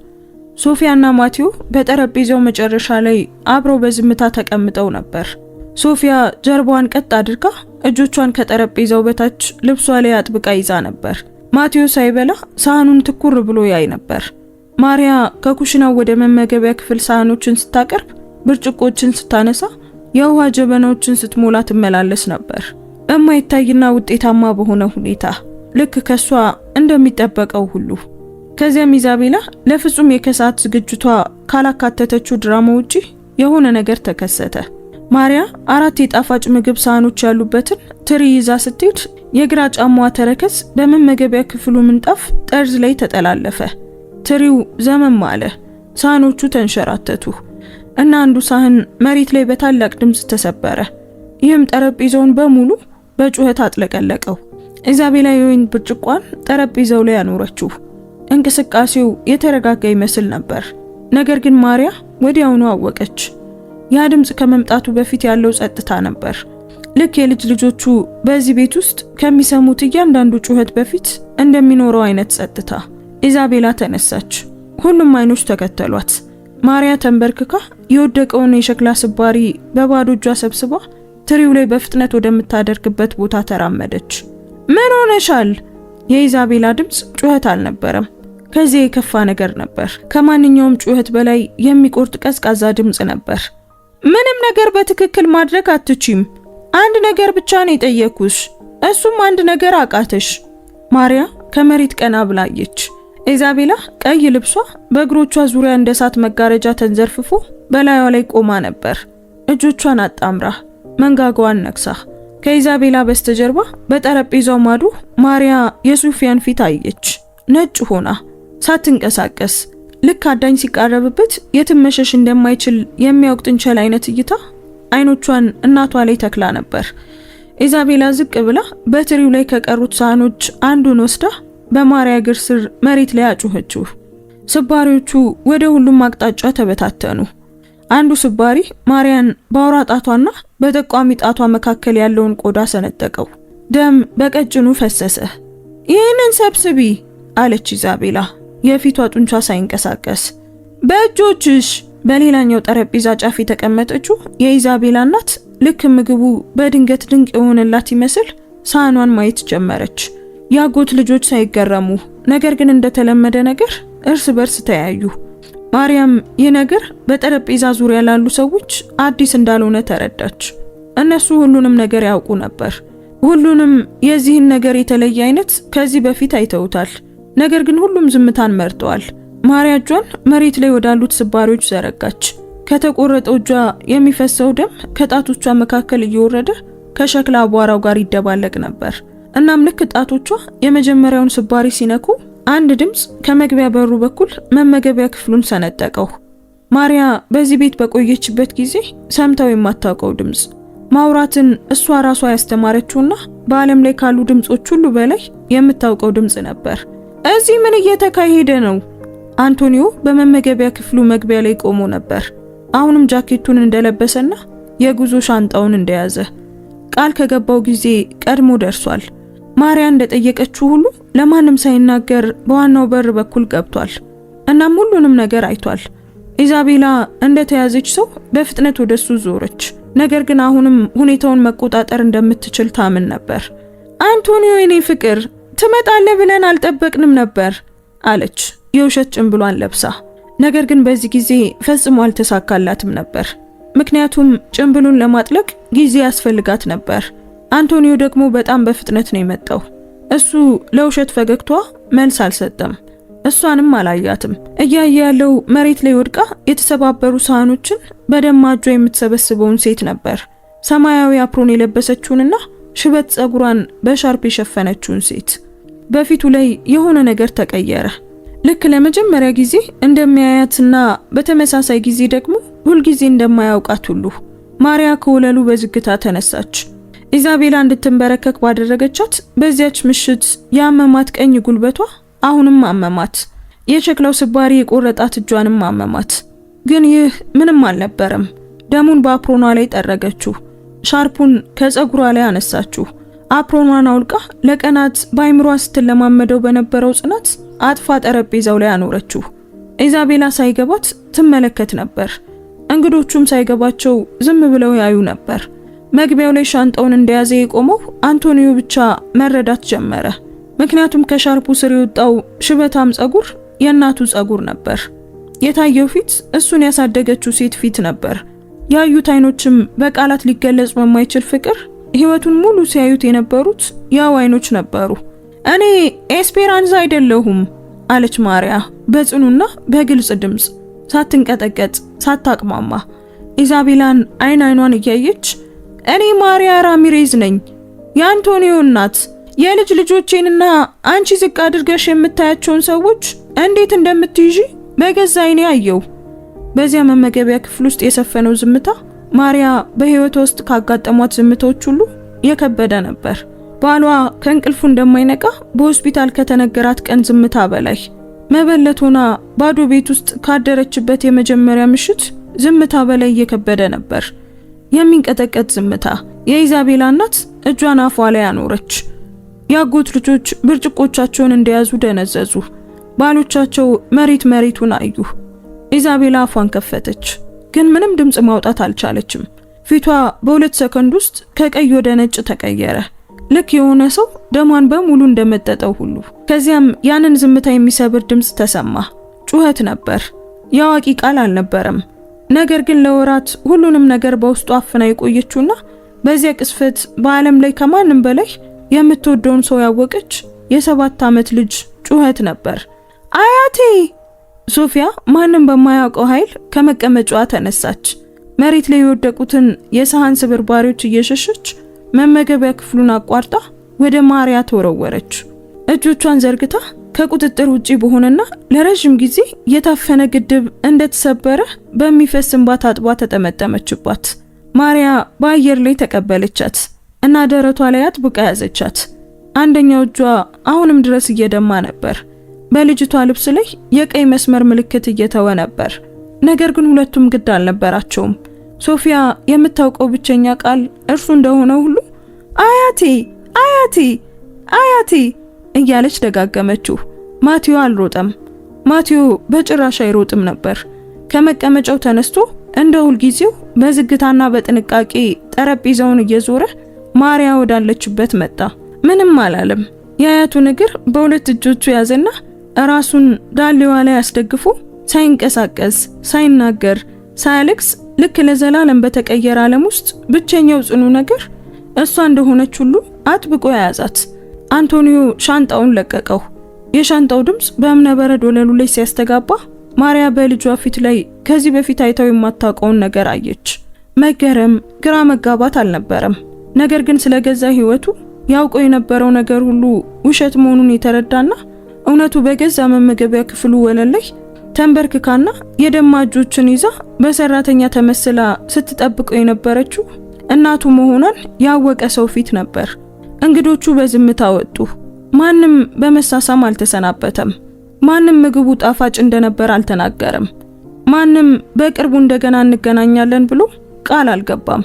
ሶፊያና ማቴዎ በጠረጴዛው መጨረሻ ላይ አብረው በዝምታ ተቀምጠው ነበር። ሶፊያ ጀርባዋን ቀጥ አድርጋ እጆቿን ከጠረጴዛው በታች ልብሷ ላይ አጥብቃ ይዛ ነበር። ማቴዎ ሳይበላ ሳህኑን ትኩር ብሎ ያይ ነበር። ማርያ ከኩሽናው ወደ መመገቢያ ክፍል ሳህኖችን ስታቀርብ፣ ብርጭቆችን ስታነሳ፣ የውሃ ጀበናዎችን ስትሞላ ትመላለስ ነበር። በማይታይና ውጤታማ በሆነ ሁኔታ ልክ ከሷ እንደሚጠበቀው ሁሉ። ከዚያም ኢዛቤላ ለፍጹም የከሰዓት ዝግጅቷ ካላካተተችው ድራማ ውጪ የሆነ ነገር ተከሰተ። ማርያ 4 የጣፋጭ ምግብ ሳህኖች ያሉበትን ትሪ ይዛ ስትሄድ የግራ ጫማዋ ተረከዝ በመመገቢያ ክፍሉ ምንጣፍ ጠርዝ ላይ ተጠላለፈ። ትሪው ዘመም አለ። ሳህኖቹ ተንሸራተቱ እና አንዱ ሳህን መሬት ላይ በታላቅ ድምጽ ተሰበረ። ይህም ጠረጴዛውን በሙሉ በጩኸት አጥለቀለቀው። ኢዛቤላ የወይን ብርጭቋን ጠረጴዛው ላይ አኖረችው። እንቅስቃሴው የተረጋጋ ይመስል ነበር። ነገር ግን ማርያ ወዲያውኑ አወቀች። ያ ድምጽ ከመምጣቱ በፊት ያለው ጸጥታ ነበር። ልክ የልጅ ልጆቹ በዚህ ቤት ውስጥ ከሚሰሙት እያንዳንዱ ጩኸት በፊት እንደሚኖረው አይነት ጸጥታ። ኢዛቤላ ተነሳች። ሁሉም አይኖች ተከተሏት። ማርያ ተንበርክካ የወደቀውን የሸክላ ስባሪ በባዶ እጇ ሰብስባ ትሪው ላይ በፍጥነት ወደምታደርግበት ቦታ ተራመደች። ምን ሆነሻል? የኢዛቤላ ድምጽ ጩኸት አልነበረም። ከዚህ የከፋ ነገር ነበር። ከማንኛውም ጩኸት በላይ የሚቆርጥ ቀዝቃዛ ድምጽ ነበር። ምንም ነገር በትክክል ማድረግ አትችም። አንድ ነገር ብቻ ነው የጠየኩሽ፣ እሱም አንድ ነገር አቃተሽ። ማርያ ከመሬት ቀና ብላየች። ኢዛቤላ ቀይ ልብሷ በእግሮቿ ዙሪያ እንደ እሳት መጋረጃ ተንዘርፍፎ በላይዋ ላይ ቆማ ነበር። እጆቿን አጣምራ መንጋጋዋን ነክሳ። ከኢዛቤላ በስተጀርባ በጠረጴዛው ማዶ ማርያ የሱፊያን ፊት አየች። ነጭ ሆና ሳትንቀሳቀስ፣ ልክ አዳኝ ሲቃረብበት የትም መሸሽ እንደማይችል የሚያውቅ ጥንቸል አይነት እይታ አይኖቿን እናቷ ላይ ተክላ ነበር። ኢዛቤላ ዝቅ ብላ በትሪው ላይ ከቀሩት ሳህኖች አንዱን ወስዳ በማርያ እግር ስር መሬት ላይ አጮኸችው። ስባሪዎቹ ወደ ሁሉም አቅጣጫ ተበታተኑ። አንዱ ስባሪ ማርያን በአውራ ጣቷና በጠቋሚ ጣቷ መካከል ያለውን ቆዳ ሰነጠቀው። ደም በቀጭኑ ፈሰሰ። ይህንን ሰብስቢ አለች ኢዛቤላ የፊቷ ጡንቻ ሳይንቀሳቀስ። በእጆችሽ። በሌላኛው ጠረጴዛ ጫፍ የተቀመጠችው የኢዛቤላ እናት ልክ ምግቡ በድንገት ድንቅ የሆነላት ይመስል ሳህኗን ማየት ጀመረች። ያጎት ልጆች ሳይገረሙ፣ ነገር ግን እንደተለመደ ነገር እርስ በርስ ተያዩ። ማርያም ይህ ነገር በጠረጴዛ ዙሪያ ላሉ ሰዎች አዲስ እንዳልሆነ ተረዳች። እነሱ ሁሉንም ነገር ያውቁ ነበር። ሁሉንም የዚህን ነገር የተለየ አይነት ከዚህ በፊት አይተውታል። ነገር ግን ሁሉም ዝምታን መርጠዋል። ማርያ እጇን መሬት ላይ ወዳሉት ስባሪዎች ዘረጋች። ከተቆረጠው እጇ የሚፈሰው ደም ከጣቶቿ መካከል እየወረደ ከሸክላ አቧራው ጋር ይደባለቅ ነበር። እናም ልክ ጣቶቿ የመጀመሪያውን ስባሪ ሲነኩ አንድ ድምጽ ከመግቢያ በሩ በኩል መመገቢያ ክፍሉን ሰነጠቀው። ማርያ በዚህ ቤት በቆየችበት ጊዜ ሰምታው የማታውቀው ድምጽ፣ ማውራትን እሷ ራሷ ያስተማረችውና በዓለም ላይ ካሉ ድምጾች ሁሉ በላይ የምታውቀው ድምጽ ነበር። እዚህ ምን እየተካሄደ ነው? አንቶኒዮ በመመገቢያ ክፍሉ መግቢያ ላይ ቆሞ ነበር። አሁንም ጃኬቱን እንደለበሰና የጉዞ ሻንጣውን እንደያዘ። ቃል ከገባው ጊዜ ቀድሞ ደርሷል። ማርያ እንደጠየቀችው ሁሉ ለማንም ሳይናገር በዋናው በር በኩል ገብቷል። እናም ሁሉንም ነገር አይቷል። ኢዛቤላ እንደተያዘች ሰው በፍጥነት ወደሱ ዞረች። ነገር ግን አሁንም ሁኔታውን መቆጣጠር እንደምትችል ታምን ነበር። አንቶኒዮ የኔ ፍቅር ትመጣለህ ብለን አልጠበቅንም ነበር አለች የውሸት ጭንብሏን ለብሳ። ነገር ግን በዚህ ጊዜ ፈጽሞ አልተሳካላትም ነበር። ምክንያቱም ጭንብሉን ለማጥለቅ ጊዜ ያስፈልጋት ነበር። አንቶኒዮ ደግሞ በጣም በፍጥነት ነው የመጣው። እሱ ለውሸት ፈገግቷ መልስ አልሰጠም። እሷንም አላያትም። እያየ ያለው መሬት ላይ ወድቃ የተሰባበሩ ሳህኖችን በደማ እጇ የምትሰበስበውን ሴት ነበር። ሰማያዊ አፕሮን የለበሰችውንና ሽበት ጸጉሯን በሻርፕ የሸፈነችውን ሴት። በፊቱ ላይ የሆነ ነገር ተቀየረ። ልክ ለመጀመሪያ ጊዜ እንደሚያያትና በተመሳሳይ ጊዜ ደግሞ ሁልጊዜ እንደማያውቃት ሁሉ ማሪያ ከወለሉ በዝግታ ተነሳች። ኢዛቤላ እንድትንበረከክ ባደረገቻት በዚያች ምሽት ያመማት ቀኝ ጉልበቷ አሁንም አመማት። የሸክላው ስባሪ የቆረጣት እጇንም አመማት። ግን ይህ ምንም አልነበረም። ደሙን በአፕሮኗ ላይ ጠረገችው። ሻርፑን ከጸጉሯ ላይ አነሳችው። አፕሮኗን አውልቃ ለቀናት በአይምሯ ስትለማመደው በነበረው ጽናት አጥፋ ጠረጴዛው ላይ አኖረችው። ኢዛቤላ ሳይገባት ትመለከት ነበር። እንግዶቹም ሳይገባቸው ዝም ብለው ያዩ ነበር። መግቢያው ላይ ሻንጣውን እንደያዘ የቆመው አንቶኒዮ ብቻ መረዳት ጀመረ። ምክንያቱም ከሻርፑ ስር የወጣው ሽበታም ጸጉር የእናቱ ጸጉር ነበር። የታየው ፊት እሱን ያሳደገችው ሴት ፊት ነበር። ያዩት አይኖችም በቃላት ሊገለጽ በማይችል ፍቅር ህይወቱን ሙሉ ሲያዩት የነበሩት ያው አይኖች ነበሩ። እኔ ኤስፔራንዛ አይደለሁም አለች ማሪያ በጽኑና በግልጽ ድምጽ፣ ሳትንቀጠቀጥ ሳታቅማማ። ኢዛቤላን አይኗን እያየች እኔ ማሪያ ራሚሬዝ ነኝ፣ የአንቶኒዮ እናት። የልጅ ልጆቼንና አንቺ ዝቅ አድርገሽ የምታያቸውን ሰዎች እንዴት እንደምትይዢ በገዛ አይኔ አየው። በዚያ መመገቢያ ክፍል ውስጥ የሰፈነው ዝምታ ማሪያ በህይወቷ ውስጥ ካጋጠሟት ዝምታዎች ሁሉ የከበደ ነበር። ባሏ ከእንቅልፉ እንደማይነቃ በሆስፒታል ከተነገራት ቀን ዝምታ በላይ፣ መበለት ሆና ባዶ ቤት ውስጥ ካደረችበት የመጀመሪያ ምሽት ዝምታ በላይ የከበደ ነበር። የሚንቀጠቀጥ ዝምታ። የኢዛቤላ እናት እጇን አፏ ላይ አኖረች። ያጎት ልጆች ብርጭቆቻቸውን እንደያዙ ደነዘዙ። ባሎቻቸው መሬቱን አዩ። ኢዛቤላ አፏን ከፈተች፣ ግን ምንም ድምጽ ማውጣት አልቻለችም። ፊቷ በሁለት ሰከንድ ውስጥ ከቀይ ወደ ነጭ ተቀየረ፣ ልክ የሆነ ሰው ደሟን በሙሉ እንደመጠጠው ሁሉ። ከዚያም ያንን ዝምታ የሚሰብር ድምጽ ተሰማ። ጩኸት ነበር፣ ያዋቂ ቃል አልነበረም። ነገር ግን ለወራት ሁሉንም ነገር በውስጡ አፍና የቆየችውና በዚያ ቅስፈት በዓለም ላይ ከማንም በላይ የምትወደውን ሰው ያወቀች የ7 ዓመት ልጅ ጩኸት ነበር። አያቴ! ሶፊያ ማንም በማያውቀው ኃይል ከመቀመጫዋ ተነሳች። መሬት ላይ የወደቁትን የሰሃን ስብርባሪዎች እየሸሸች መመገቢያ ክፍሉን አቋርጣ ወደ ማሪያ ተወረወረች። እጆቿን ዘርግታ ከቁጥጥር ውጪ በሆነና ለረጅም ጊዜ የታፈነ ግድብ እንደተሰበረ በሚፈስ እንባ ታጥባ ተጠመጠመችባት። ማሪያ በአየር ላይ ተቀበለቻት እና ደረቷ ላይ አጥብቃ ያዘቻት። አንደኛው እጇ አሁንም ድረስ እየደማ ነበር። በልጅቷ ልብስ ላይ የቀይ መስመር ምልክት እየተወ ነበር። ነገር ግን ሁለቱም ግድ አልነበራቸውም። ሶፊያ የምታውቀው ብቸኛ ቃል እርሱ እንደሆነ ሁሉ አያቴ አያቴ አያቴ እያለች ደጋገመችው። ማቲዮ አልሮጠም። ማቲዮ በጭራሽ አይሮጥም ነበር። ከመቀመጫው ተነስቶ እንደ ሁልጊዜው በዝግታና በጥንቃቄ ጠረጴዛውን እየዞረ ማሪያ ወዳለችበት መጣ። ምንም አላለም። የአያቱን እግር በሁለት እጆቹ ያዘና ራሱን ዳሌዋ ላይ አስደግፎ ሳይንቀሳቀስ፣ ሳይናገር፣ ሳያለቅስ ልክ ለዘላለም በተቀየረ ዓለም ውስጥ ብቸኛው ጽኑ ነገር እሷ እንደሆነች ሁሉ አጥብቆ ያዛት። አንቶኒዮ ሻንጣውን ለቀቀው። የሻንጣው ድምጽ በእብነ በረድ ወለሉ ላይ ሲያስተጋባ ማሪያ በልጇ ፊት ላይ ከዚህ በፊት አይታው የማታውቀውን ነገር አየች። መገረም፣ ግራ መጋባት አልነበረም። ነገር ግን ስለገዛ ህይወቱ ያውቀው የነበረው ነገር ሁሉ ውሸት መሆኑን የተረዳና እውነቱ በገዛ መመገቢያ ክፍሉ ወለል ላይ ተንበርክካና የደማ እጆችን ይዛ በሰራተኛ ተመስላ ስትጠብቀው የነበረችው እናቱ መሆኗን ያወቀ ሰው ፊት ነበር። እንግዶቹ በዝምታ ወጡ። ማንም በመሳሳም አልተሰናበተም። ማንም ምግቡ ጣፋጭ እንደነበር አልተናገረም። ማንም በቅርቡ እንደገና እንገናኛለን ብሎ ቃል አልገባም።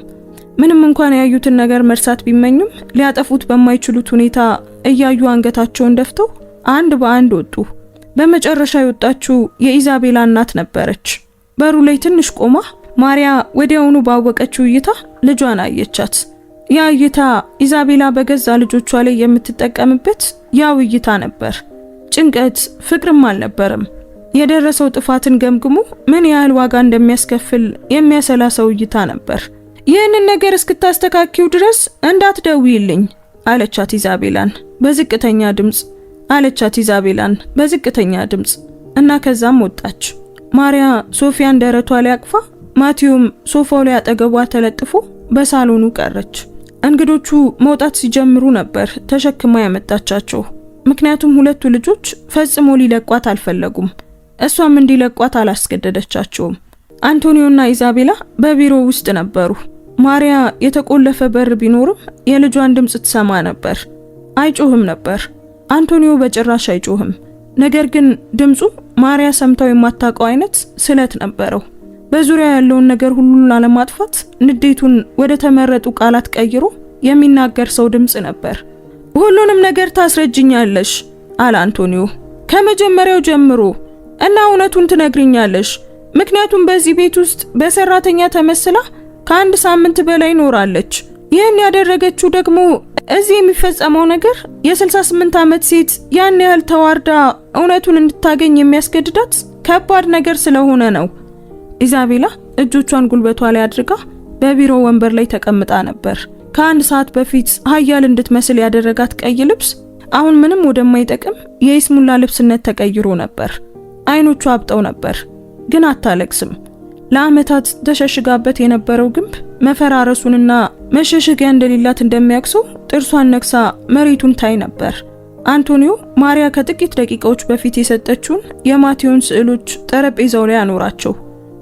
ምንም እንኳን ያዩትን ነገር መርሳት ቢመኙም ሊያጠፉት በማይችሉት ሁኔታ እያዩ አንገታቸውን ደፍተው አንድ በአንድ ወጡ። በመጨረሻ የወጣችው የኢዛቤላ እናት ነበረች። በሩ ላይ ትንሽ ቆማ ማሪያ ወዲያውኑ ባወቀችው እይታ ልጇን አየቻት። ያ እይታ ኢዛቤላ በገዛ ልጆቿ ላይ የምትጠቀምበት ያው እይታ ነበር። ጭንቀት፣ ፍቅርም አልነበረም። የደረሰው ጥፋትን ገምግሞ ምን ያህል ዋጋ እንደሚያስከፍል የሚያሰላ ሰው እይታ ነበር። ይህንን ነገር እስክታስተካክዩ ድረስ እንዳትደውይልኝ አለቻት ኢዛቤላን በዝቅተኛ ድምጽ እና ከዛም ወጣች። ማሪያ ሶፊያን ደረቷ ላይ አቅፋ ማቲዩም ሶፋው ላይ አጠገቧ ተለጥፎ በሳሎኑ ቀረች። እንግዶቹ መውጣት ሲጀምሩ ነበር ተሸክማ ያመጣቻቸው። ምክንያቱም ሁለቱ ልጆች ፈጽሞ ሊለቋት አልፈለጉም። እሷም እንዲለቋት አላስገደደቻቸውም። አንቶኒዮና ኢዛቤላ በቢሮ ውስጥ ነበሩ። ማሪያ የተቆለፈ በር ቢኖርም የልጇን ድምጽ ትሰማ ነበር። አይጮህም ነበር። አንቶኒዮ በጭራሽ አይጮህም። ነገር ግን ድምጹ ማሪያ ሰምታው የማታውቀው አይነት ስለት ነበረው። በዙሪያ ያለውን ነገር ሁሉ ላለማጥፋት ንዴቱን ወደ ተመረጡ ቃላት ቀይሮ የሚናገር ሰው ድምጽ ነበር። ሁሉንም ነገር ታስረጅኛለሽ አለ አንቶኒዮ፣ ከመጀመሪያው ጀምሮ እና እውነቱን ትነግሪኛለሽ። ምክንያቱም በዚህ ቤት ውስጥ በሰራተኛ ተመስላ ከአንድ ሳምንት በላይ ኖራለች። ይህን ያደረገችው ደግሞ እዚህ የሚፈጸመው ነገር የ68 ዓመት ሴት ያን ያህል ተዋርዳ እውነቱን እንድታገኝ የሚያስገድዳት ከባድ ነገር ስለሆነ ነው። ኢዛቤላ እጆቿን ጉልበቷ ላይ አድርጋ በቢሮ ወንበር ላይ ተቀምጣ ነበር። ከአንድ ሰዓት በፊት ሀያል እንድትመስል ያደረጋት ቀይ ልብስ አሁን ምንም ወደማይጠቅም የይስሙላ ልብስነት ተቀይሮ ነበር። አይኖቿ አብጠው ነበር፣ ግን አታለቅስም። ለዓመታት ተሸሽጋበት የነበረው ግንብ መፈራረሱንና መሸሸጊያ እንደሌላት እንደሚያክሰው ጥርሷን ነክሳ መሬቱን ታይ ነበር። አንቶኒዮ ማሪያ ከጥቂት ደቂቃዎች በፊት የሰጠችውን የማቲዮን ስዕሎች ጠረጴዛው ላይ አኖራቸው።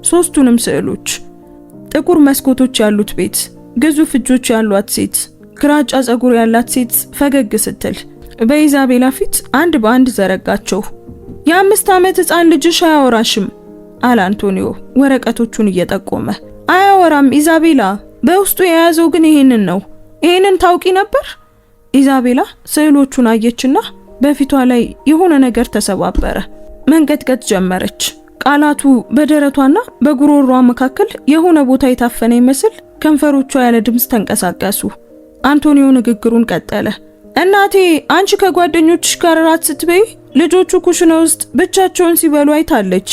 ሶስቱንም ስዕሎች፣ ጥቁር መስኮቶች ያሉት ቤት፣ ግዙፍ እጆች ያሏት ሴት፣ ግራጫ ጸጉር ያላት ሴት ፈገግ ስትል በኢዛቤላ ፊት አንድ በአንድ ዘረጋቸው። የ5 ዓመት ሕፃን ልጅሽ አያወራሽም አለ አንቶኒዮ ወረቀቶቹን እየጠቆመ። አያወራም ኢዛቤላ፣ በውስጡ የያዘው ግን ይሄንን ነው። ይሄንን ታውቂ ነበር? ኢዛቤላ ስዕሎቹን አየችና በፊቷ ላይ የሆነ ነገር ተሰባበረ። መንቀጥቀጥ ጀመረች። ቃላቱ በደረቷና በጉሮሮዋ መካከል የሆነ ቦታ የታፈነ ይመስል ከንፈሮቿ ያለ ድምጽ ተንቀሳቀሱ። አንቶኒዮ ንግግሩን ቀጠለ። እናቴ አንቺ ከጓደኞችሽ ጋር ራት ስትበይ ልጆቹ ኩሽና ውስጥ ብቻቸውን ሲበሉ አይታለች።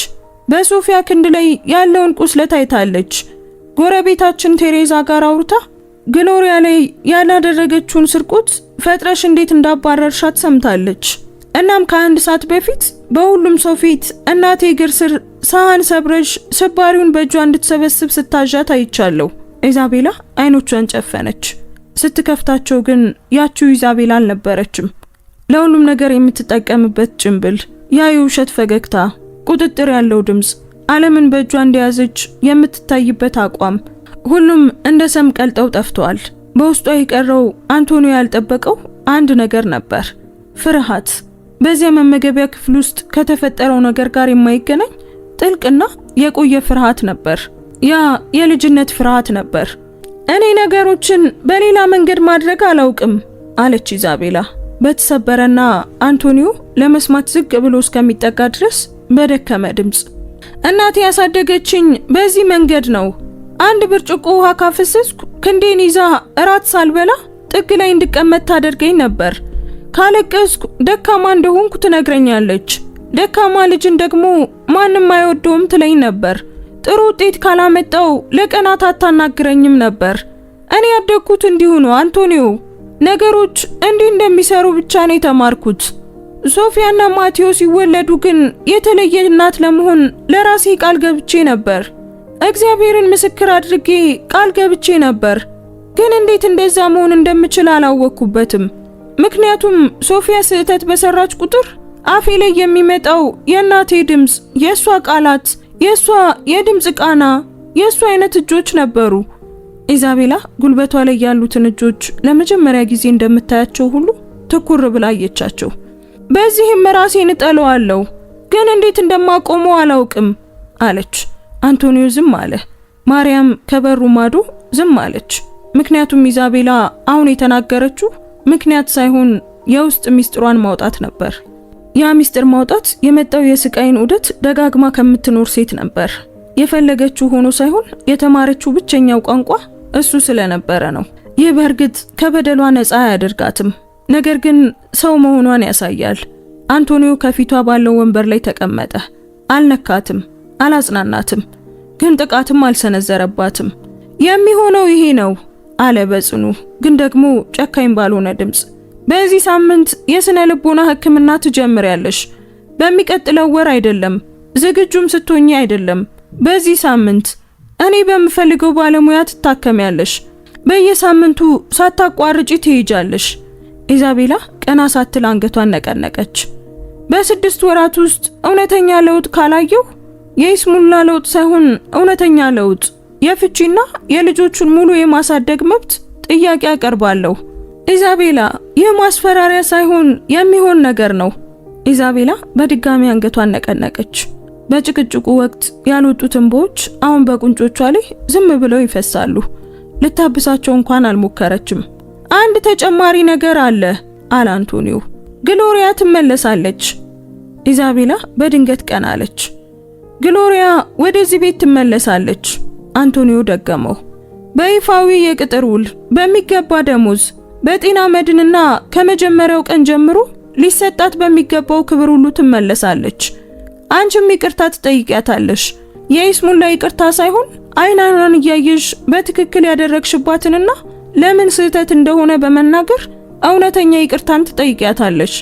በሶፊያ ክንድ ላይ ያለውን ቁስለት አይታለች። ጎረቤታችን ቴሬዛ ጋር አውርታ ግሎሪያ ላይ ያላደረገችውን ስርቆት ፈጥረሽ እንዴት እንዳባረርሻት ሰምታለች። እናም ከአንድ ሰዓት በፊት በሁሉም ሰው ፊት እናቴ እግር ስር ሳህን ሰብረሽ ስባሪውን በእጇ እንድትሰበስብ ስታዣት አይቻለሁ። ኢዛቤላ አይኖቿን ጨፈነች። ስትከፍታቸው ግን ያቺው ኢዛቤላ አልነበረችም። ለሁሉም ነገር የምትጠቀምበት ጭንብል፣ ያ የውሸት ፈገግታ፣ ቁጥጥር ያለው ድምጽ፣ ዓለምን በእጇ እንደያዘች የምትታይበት አቋም፣ ሁሉም እንደ ሰም ቀልጠው ጠፍተዋል። በውስጧ የቀረው አንቶኒዮ ያልጠበቀው አንድ ነገር ነበር፣ ፍርሃት። በዚያ መመገቢያ ክፍል ውስጥ ከተፈጠረው ነገር ጋር የማይገናኝ ጥልቅና የቆየ ፍርሃት ነበር። ያ የልጅነት ፍርሃት ነበር። እኔ ነገሮችን በሌላ መንገድ ማድረግ አላውቅም አለች ኢዛቤላ በተሰበረና አንቶኒዮ ለመስማት ዝቅ ብሎ እስከሚጠጋ ድረስ በደከመ ድምጽ። እናቴ ያሳደገችኝ በዚህ መንገድ ነው። አንድ ብርጭቆ ውሃ ካፈሰስኩ ክንዴን ይዛ እራት ሳልበላ ጥግ ላይ እንድቀመጥ ታደርገኝ ነበር። ካለቀስኩ ደካማ እንደሆንኩ ትነግረኛለች። ደካማ ልጅን ደግሞ ማንም አይወደውም ትለኝ ነበር። ጥሩ ውጤት ካላመጣው ለቀናት አታናግረኝም ነበር። እኔ ያደግኩት እንዲሁ ነው አንቶኒዮ። ነገሮች እንዲህ እንደሚሰሩ ብቻ ነው የተማርኩት። ሶፊያና ማቲዮ ሲወለዱ ግን የተለየ እናት ለመሆን ለራሴ ቃል ገብቼ ነበር። እግዚአብሔርን ምስክር አድርጌ ቃል ገብቼ ነበር። ግን እንዴት እንደዛ መሆን እንደምችል አላወቅኩበትም። ምክንያቱም ሶፊያ ስህተት በሰራች ቁጥር አፌ ላይ የሚመጣው የእናቴ ድምጽ፣ የሷ ቃላት፣ የሷ የድምጽ ቃና፣ የሷ አይነት እጆች ነበሩ። ኢዛቤላ ጉልበቷ ላይ ያሉትን እጆች ለመጀመሪያ ጊዜ እንደምታያቸው ሁሉ ትኩር ብላ አየቻቸው። በዚህም ራሴን እጠለዋለሁ፣ ግን እንዴት እንደማቆመው አላውቅም አለች። አንቶኒዮ ዝም አለ። ማርያም ከበሩ ማዶ ዝም አለች። ምክንያቱም ኢዛቤላ አሁን የተናገረችው ምክንያት ሳይሆን የውስጥ ሚስጥሯን ማውጣት ነበር። ያ ሚስጥር ማውጣት የመጣው የስቃይን ዑደት ደጋግማ ከምትኖር ሴት ነበር። የፈለገችው ሆኖ ሳይሆን የተማረችው ብቸኛው ቋንቋ እሱ ስለነበረ ነው። ይህ በእርግጥ ከበደሏ ነፃ አያደርጋትም፣ ነገር ግን ሰው መሆኗን ያሳያል። አንቶኒዮ ከፊቷ ባለው ወንበር ላይ ተቀመጠ። አልነካትም፣ አላጽናናትም፣ ግን ጥቃትም አልሰነዘረባትም። የሚሆነው ይሄ ነው አለ በጽኑ ግን ደግሞ ጨካኝ ባልሆነ ድምጽ። በዚህ ሳምንት የስነ ልቦና ሕክምና ትጀምሪያለሽ። በሚቀጥለው ወር አይደለም፣ ዝግጁም ስትሆኚ አይደለም፣ በዚህ ሳምንት እኔ በምፈልገው ባለሙያ ትታከሚያለሽ። በየሳምንቱ ሳታቋርጪ ትሄጃለሽ። ኢዛቤላ ቀና ሳትል አንገቷን ነቀነቀች። በ6 ወራት ውስጥ እውነተኛ ለውጥ ካላየው የይስሙላ ለውጥ ሳይሆን እውነተኛ ለውጥ የፍቺና የልጆቹን ሙሉ የማሳደግ መብት ጥያቄ አቀርባለሁ። ኢዛቤላ ይህ ማስፈራሪያ ሳይሆን የሚሆን ነገር ነው። ኢዛቤላ በድጋሚ አንገቷን ነቀነቀች። በጭቅጭቁ ወቅት ያልወጡት እንባዎች አሁን በቁንጮቿ ላይ ዝም ብለው ይፈሳሉ። ልታብሳቸው እንኳን አልሞከረችም። አንድ ተጨማሪ ነገር አለ አለ አንቶኒዮ። ግሎሪያ ትመለሳለች። ኢዛቤላ በድንገት ቀና አለች። ግሎሪያ ወደዚህ ቤት ትመለሳለች። አንቶኒዮ ደገመው። በይፋዊ የቅጥር ውል፣ በሚገባ ደሞዝ፣ በጤና መድንና ከመጀመሪያው ቀን ጀምሮ ሊሰጣት በሚገባው ክብር ሁሉ ትመለሳለች። አንቺም ይቅርታ ትጠይቂያታለሽ። የይስሙላ ይቅርታ ሳይሆን አይናኗን እያየሽ በትክክል ያደረግሽባትንና ለምን ስህተት እንደሆነ በመናገር እውነተኛ ይቅርታን ትጠይቂያታለሽ።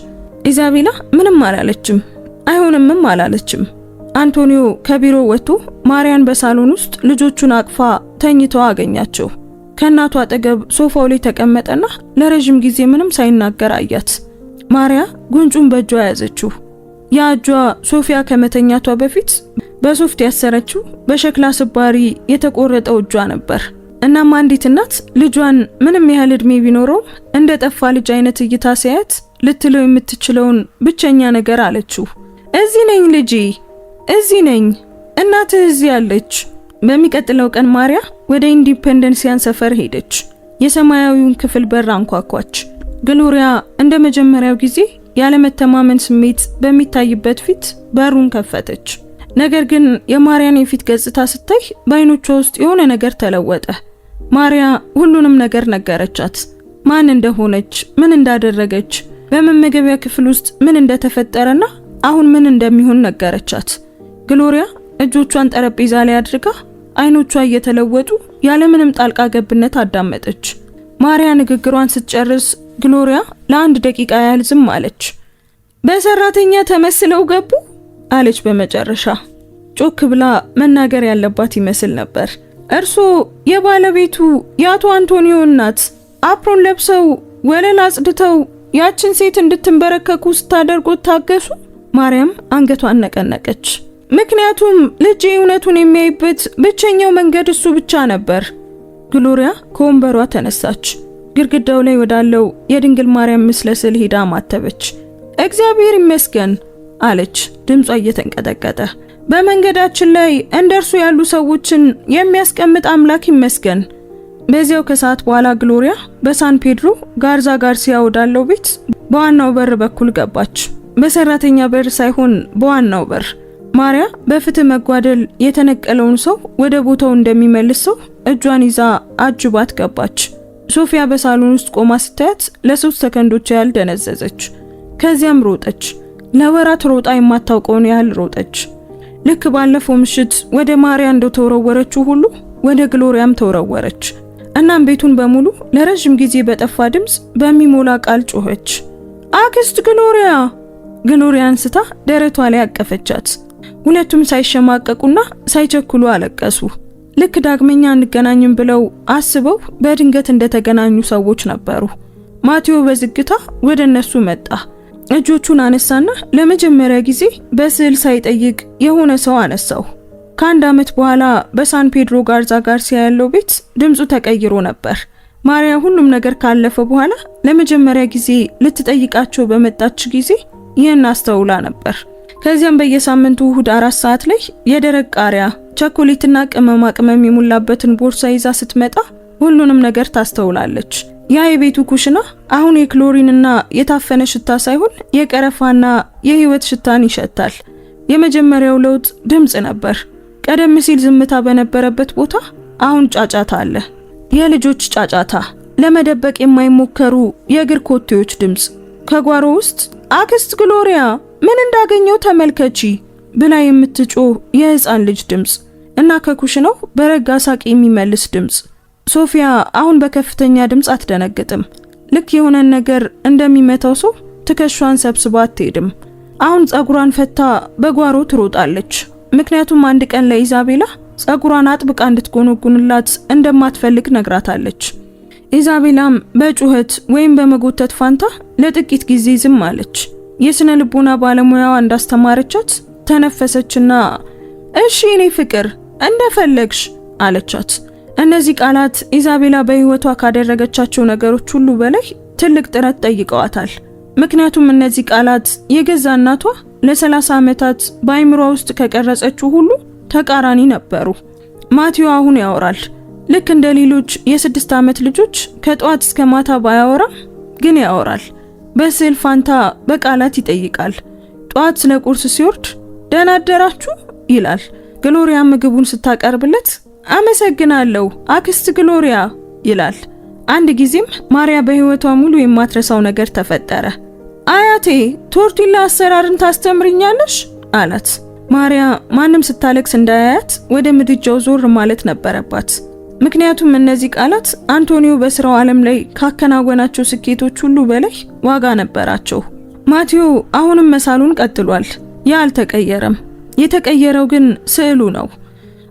ኢዛቤላ ምንም አላለችም፣ አይሆንምም አላለችም። አንቶኒዮ ከቢሮ ወጥቶ ማሪያን በሳሎን ውስጥ ልጆቹን አቅፋ ተኝተው አገኛቸው። ከእናቷ አጠገብ ሶፋው ላይ ተቀመጠና ለረጅም ጊዜ ምንም ሳይናገር አያት። ማሪያ ጉንጩን በእጇ ያዘችው። ያ እጇ ሶፊያ ከመተኛቷ በፊት በሶፍት ያሰረችው በሸክላ ስባሪ የተቆረጠው እጇ ነበር። እናም አንዲት እናት ልጇን ምንም ያህል እድሜ ቢኖረው እንደ ጠፋ ልጅ አይነት እይታ ሲያያት ልትለው የምትችለውን ብቸኛ ነገር አለችው። እዚህ ነኝ ልጄ፣ እዚህ ነኝ፣ እናትህ እዚህ አለች። በሚቀጥለው ቀን ማሪያ ወደ ኢንዲፔንደንሲያን ሰፈር ሄደች። የሰማያዊውን ክፍል በር አንኳኳች። ግሎሪያ እንደ መጀመሪያው ጊዜ ያለመተማመን ስሜት በሚታይበት ፊት በሩን ከፈተች። ነገር ግን የማሪያን የፊት ገጽታ ስታይ በአይኖቿ ውስጥ የሆነ ነገር ተለወጠ። ማሪያ ሁሉንም ነገር ነገረቻት። ማን እንደሆነች፣ ምን እንዳደረገች፣ በመመገቢያ ክፍል ውስጥ ምን እንደተፈጠረና አሁን ምን እንደሚሆን ነገረቻት። ግሎሪያ እጆቿን ጠረጴዛ ላይ አድርጋ አይኖቿ እየተለወጡ ያለምንም ጣልቃ ገብነት አዳመጠች። ማሪያ ንግግሯን ስትጨርስ ግሎሪያ ለአንድ ደቂቃ ያህል ዝም አለች። በሰራተኛ ተመስለው ገቡ አለች በመጨረሻ። ጮክ ብላ መናገር ያለባት ይመስል ነበር። እርሶ የባለቤቱ የአቶ አንቶኒዮ እናት አፕሮን ለብሰው ወለል አጽድተው ያችን ሴት እንድትንበረከኩ ስታደርጉት ታገሱ? ማርያም አንገቷን ነቀነቀች። ምክንያቱም ልጄ እውነቱን የሚያይበት ብቸኛው መንገድ እሱ ብቻ ነበር። ግሎሪያ ከወንበሯ ተነሳች። ግድግዳው ላይ ወዳለው የድንግል ማርያም ምስለ ስዕል ሄዳ ማተበች። እግዚአብሔር ይመስገን አለች ድምጿ እየተንቀጠቀጠ። በመንገዳችን ላይ እንደርሱ ያሉ ሰዎችን የሚያስቀምጥ አምላክ ይመስገን። በዚያው ከሰዓት በኋላ ግሎሪያ በሳን ፔድሮ ጋርዛ ጋርሲያ ወዳለው ቤት በዋናው በር በኩል ገባች። በሰራተኛ በር ሳይሆን በዋናው በር። ማሪያ በፍትህ መጓደል የተነቀለውን ሰው ወደ ቦታው እንደሚመልስ ሰው እጇን ይዛ አጅባት ገባች። ሶፊያ በሳሎን ውስጥ ቆማ ስታያት ለ3 ሰከንዶች ያህል ደነዘዘች። ከዚያም ሮጠች። ለወራት ሮጣ የማታውቀውን ያህል ሮጠች። ልክ ባለፈው ምሽት ወደ ማሪያ እንደተወረወረችው ሁሉ ወደ ግሎሪያም ተወረወረች። እናም ቤቱን በሙሉ ለረጅም ጊዜ በጠፋ ድምጽ በሚሞላ ቃል ጮኸች። አክስት ግሎሪያ! ግሎሪያ አንስታ ደረቷ ላይ አቀፈቻት። ሁለቱም ሳይሸማቀቁና ሳይቸኩሉ አለቀሱ። ልክ ዳግመኛ እንገናኝም ብለው አስበው በድንገት እንደተገናኙ ሰዎች ነበሩ። ማቴዎ በዝግታ ወደ እነሱ መጣ። እጆቹን አነሳና ለመጀመሪያ ጊዜ በስዕል ሳይጠይቅ የሆነ ሰው አነሳው። ከአንድ ዓመት በኋላ በሳን ፔድሮ ጋርዛ ጋርሲያ ያለው ቤት ድምፁ ተቀይሮ ነበር። ማሪያ ሁሉም ነገር ካለፈ በኋላ ለመጀመሪያ ጊዜ ልትጠይቃቸው በመጣች ጊዜ ይህን አስተውላ ነበር። ከዚያም በየሳምንቱ እሁድ 4 ሰዓት ላይ የደረቅ ቃሪያ፣ ቸኮሌትና ቅመማ ቅመም የሞላበትን ቦርሳ ይዛ ስትመጣ ሁሉንም ነገር ታስተውላለች። ያ የቤቱ ኩሽና አሁን የክሎሪንና የታፈነ ሽታ ሳይሆን የቀረፋና የህይወት ሽታን ይሸታል። የመጀመሪያው ለውጥ ድምጽ ነበር። ቀደም ሲል ዝምታ በነበረበት ቦታ አሁን ጫጫታ አለ። የልጆች ጫጫታ፣ ለመደበቅ የማይሞከሩ የእግር ኮቴዎች ድምጽ። ከጓሮ ውስጥ አክስት ግሎሪያ ምን እንዳገኘው ተመልከቺ ብላ የምትጮህ የህፃን ልጅ ድምጽ እና ከኩሽናው በረጋ ሳቅ የሚመልስ ድምጽ። ሶፊያ አሁን በከፍተኛ ድምጽ አትደነግጥም። ልክ የሆነ ነገር እንደሚመታው ሰው ትከሻዋን ሰብስባ አትሄድም። አሁን ጸጉሯን ፈታ በጓሮ ትሮጣለች። ምክንያቱም አንድ ቀን ለኢዛቤላ ጸጉሯን አጥብቃ እንድትጎነጉንላት እንደማትፈልግ ነግራታለች። ኢዛቤላም በጩኸት ወይም በመጎተት ፋንታ ለጥቂት ጊዜ ዝም አለች። የስነ ልቦና ባለሙያዋ እንዳስተማረቻት ተነፈሰችና እሺ እኔ ፍቅር እንደፈለግሽ አለቻት። እነዚህ ቃላት ኢዛቤላ በህይወቷ ካደረገቻቸው ነገሮች ሁሉ በላይ ትልቅ ጥረት ጠይቀዋታል። ምክንያቱም እነዚህ ቃላት የገዛ እናቷ ለ30 ዓመታት በአይምሯ ውስጥ ከቀረጸችው ሁሉ ተቃራኒ ነበሩ። ማቲዮ አሁን ያወራል። ልክ እንደ ሌሎች የ6 ዓመት ልጆች ከጧት እስከ ማታ ባያወራም ግን ያወራል። በስዕል ፋንታ በቃላት ይጠይቃል። ጧት ስለ ቁርስ ሲወርድ ደህና አደራችሁ ይላል። ግሎሪያ ምግቡን ስታቀርብለት አመሰግናለሁ አክስት ግሎሪያ ይላል። አንድ ጊዜም ማሪያ በህይወቷ ሙሉ የማትረሳው ነገር ተፈጠረ። አያቴ ቶርቲላ አሰራርን ታስተምሪኛለሽ አላት። ማሪያ ማንም ስታለቅስ እንዳያያት ወደ ምድጃው ዞር ማለት ነበረባት። ምክንያቱም እነዚህ ቃላት አንቶኒዮ በስራው ዓለም ላይ ካከናወናቸው ስኬቶች ሁሉ በላይ ዋጋ ነበራቸው። ማቲዮ አሁንም መሳሉን ቀጥሏል። ያ አልተቀየረም። የተቀየረው ግን ስዕሉ ነው።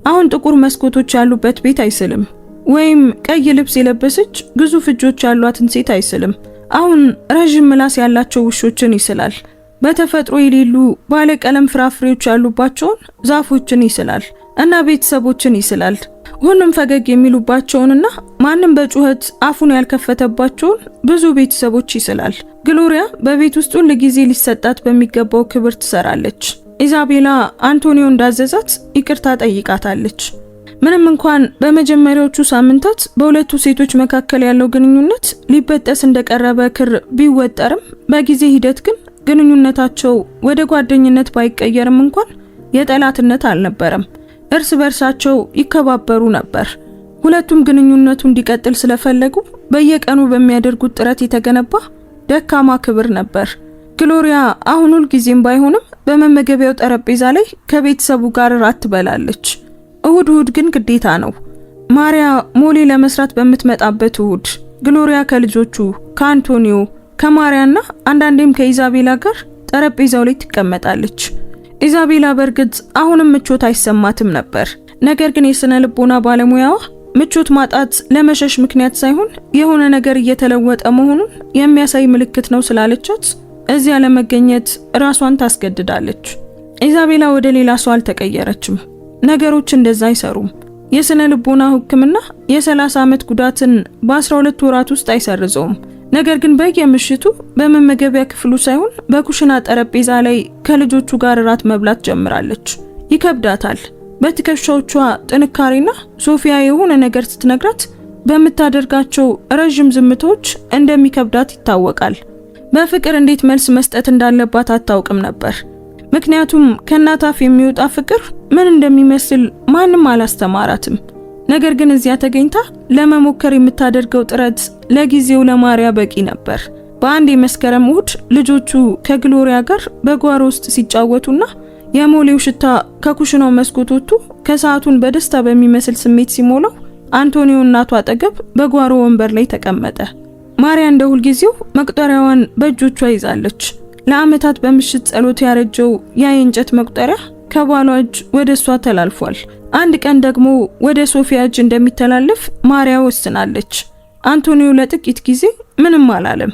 አሁን ጥቁር መስኮቶች ያሉበት ቤት አይስልም፣ ወይም ቀይ ልብስ የለበሰች ግዙፍ እጆች ያሏትን ሴት አይስልም። አሁን ረጅም ምላስ ያላቸው ውሾችን ይስላል። በተፈጥሮ የሌሉ ባለቀለም ፍራፍሬዎች ያሉባቸውን ዛፎችን ይስላል እና ቤተሰቦችን ይስላል። ሁሉም ፈገግ የሚሉባቸውንና ማንም በጩኸት አፉን ያልከፈተባቸውን ብዙ ቤተሰቦች ይስላል። ግሎሪያ በቤት ውስጥ ሁሉ ጊዜ ሊሰጣት በሚገባው ክብር ትሰራለች። ኢዛቤላ አንቶኒዮ እንዳዘዛት ይቅርታ ጠይቃታለች። ምንም እንኳን በመጀመሪያዎቹ ሳምንታት በሁለቱ ሴቶች መካከል ያለው ግንኙነት ሊበጠስ እንደቀረበ ክር ቢወጠርም በጊዜ ሂደት ግን ግንኙነታቸው ወደ ጓደኝነት ባይቀየርም እንኳን የጠላትነት አልነበረም። እርስ በርሳቸው ይከባበሩ ነበር። ሁለቱም ግንኙነቱ እንዲቀጥል ስለፈለጉ በየቀኑ በሚያደርጉት ጥረት የተገነባ ደካማ ክብር ነበር። ግሎሪያ አሁን ሁል ጊዜም ባይሆንም በመመገቢያው ጠረጴዛ ላይ ከቤተሰቡ ጋር ራት ትበላለች። እሁድ ግን ግዴታ ነው። ማሪያ ሞሌ ለመስራት በምትመጣበት እሁድ ግሎሪያ ከልጆቹ ከአንቶኒዮ ከማሪያና አንዳንዴም ከኢዛቤላ ጋር ጠረጴዛው ላይ ትቀመጣለች። ኢዛቤላ በርግጥ አሁንም ምቾት አይሰማትም ነበር። ነገር ግን የስነ ልቦና ባለሙያዋ ምቾት ማጣት ለመሸሽ ምክንያት ሳይሆን የሆነ ነገር እየተለወጠ መሆኑን የሚያሳይ ምልክት ነው ስላለቻት እዚያ ለመገኘት ራሷን ታስገድዳለች። ኢዛቤላ ወደ ሌላ ሰው አልተቀየረችም። ነገሮች እንደዛ አይሰሩም። የስነ ልቦና ሕክምና የ30 ዓመት ጉዳትን በ12 ወራት ውስጥ አይሰርዘውም። ነገር ግን በየምሽቱ በመመገቢያ ክፍሉ ሳይሆን በኩሽና ጠረጴዛ ላይ ከልጆቹ ጋር ራት መብላት ጀምራለች። ይከብዳታል። በትከሻዎቿ ጥንካሬና ሶፊያ የሆነ ነገር ስትነግራት በምታደርጋቸው ረጅም ዝምታዎች እንደሚከብዳት ይታወቃል። በፍቅር እንዴት መልስ መስጠት እንዳለባት አታውቅም ነበር። ምክንያቱም ከእናት አፍ የሚወጣ ፍቅር ምን እንደሚመስል ማንም አላስተማራትም። ነገር ግን እዚያ ተገኝታ ለመሞከር የምታደርገው ጥረት ለጊዜው ለማሪያ በቂ ነበር። በአንድ የመስከረም እሁድ ልጆቹ ከግሎሪያ ጋር በጓሮ ውስጥ ሲጫወቱና የሞሌው ሽታ ከኩሽናው መስኮት ወጥቶ ከሰዓቱን በደስታ በሚመስል ስሜት ሲሞላው አንቶኒዮ እናቱ አጠገብ በጓሮ ወንበር ላይ ተቀመጠ። ማሪያ እንደ ሁልጊዜው መቁጠሪያዋን በእጆቿ ይዛለች። ለዓመታት በምሽት ጸሎት ያረጀው የእንጨት መቁጠሪያ ከባሏ እጅ ወደ እሷ ተላልፏል። አንድ ቀን ደግሞ ወደ ሶፊያ እጅ እንደሚተላለፍ ማሪያ ወስናለች። አንቶኒዮ ለጥቂት ጊዜ ምንም አላለም።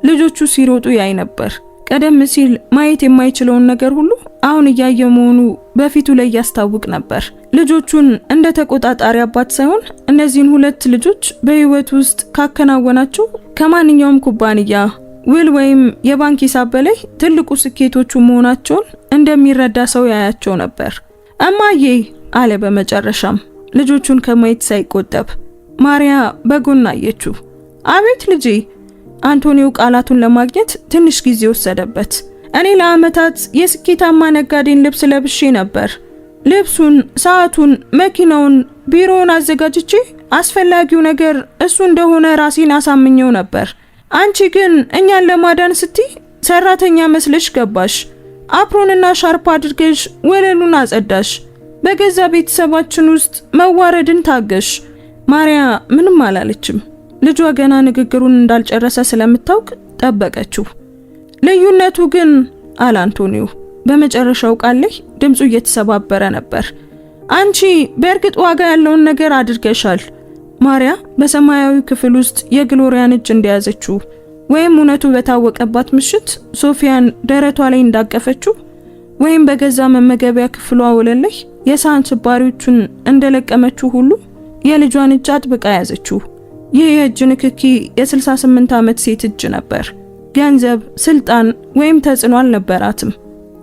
ልጆቹ ሲሮጡ ያይ ነበር። ቀደም ሲል ማየት የማይችለውን ነገር ሁሉ አሁን እያየ መሆኑ በፊቱ ላይ ያስታውቅ ነበር። ልጆቹን እንደ ተቆጣጣሪ አባት ሳይሆን እነዚህን ሁለት ልጆች በህይወት ውስጥ ካከናወናቸው ከማንኛውም ኩባንያ ውል ወይም የባንክ ሂሳብ በላይ ትልቁ ስኬቶቹ መሆናቸውን እንደሚረዳ ሰው ያያቸው ነበር። እማዬ አለ በመጨረሻም ልጆቹን ከማየት ሳይቆጠብ። ማሪያ በጎን አየችው። አቤት ልጄ። አንቶኒዮ ቃላቱን ለማግኘት ትንሽ ጊዜ ወሰደበት። እኔ ለዓመታት የስኬታማ ነጋዴን ልብስ ለብሼ ነበር። ልብሱን፣ ሰዓቱን፣ መኪናውን፣ ቢሮውን አዘጋጅቼ አስፈላጊው ነገር እሱ እንደሆነ ራሴን አሳምኘው ነበር። አንቺ ግን እኛን ለማዳን ስትይ ሰራተኛ መስለሽ ገባሽ። አፕሮንና ሻርፕ አድርገሽ ወለሉን አጸዳሽ። በገዛ ቤተሰባችን ውስጥ መዋረድን ታገሽ። ማሪያ ምንም አላለችም። ልጇ ገና ንግግሩን እንዳልጨረሰ ስለምታውቅ ጠበቀችው። ልዩነቱ ግን አለ አንቶኒዮ በመጨረሻው ቃል ላይ ድምፁ እየተሰባበረ ነበር። አንቺ በእርግጥ ዋጋ ያለውን ነገር አድርገሻል። ማሪያ በሰማያዊ ክፍል ውስጥ የግሎሪያን እጅ እንደያዘችው ወይም እውነቱ በታወቀባት ምሽት ሶፊያን ደረቷ ላይ እንዳቀፈችው ወይም በገዛ መመገቢያ ክፍሏ ወለል ላይ የሳህን ስባሪዎቹን እንደለቀመችው ሁሉ የልጇን እጅ አጥብቃ ያዘችው። ይህ የእጅ ንክኪ የ68 ዓመት ሴት እጅ ነበር። ገንዘብ፣ ስልጣን ወይም ተጽዕኖ አልነበራትም።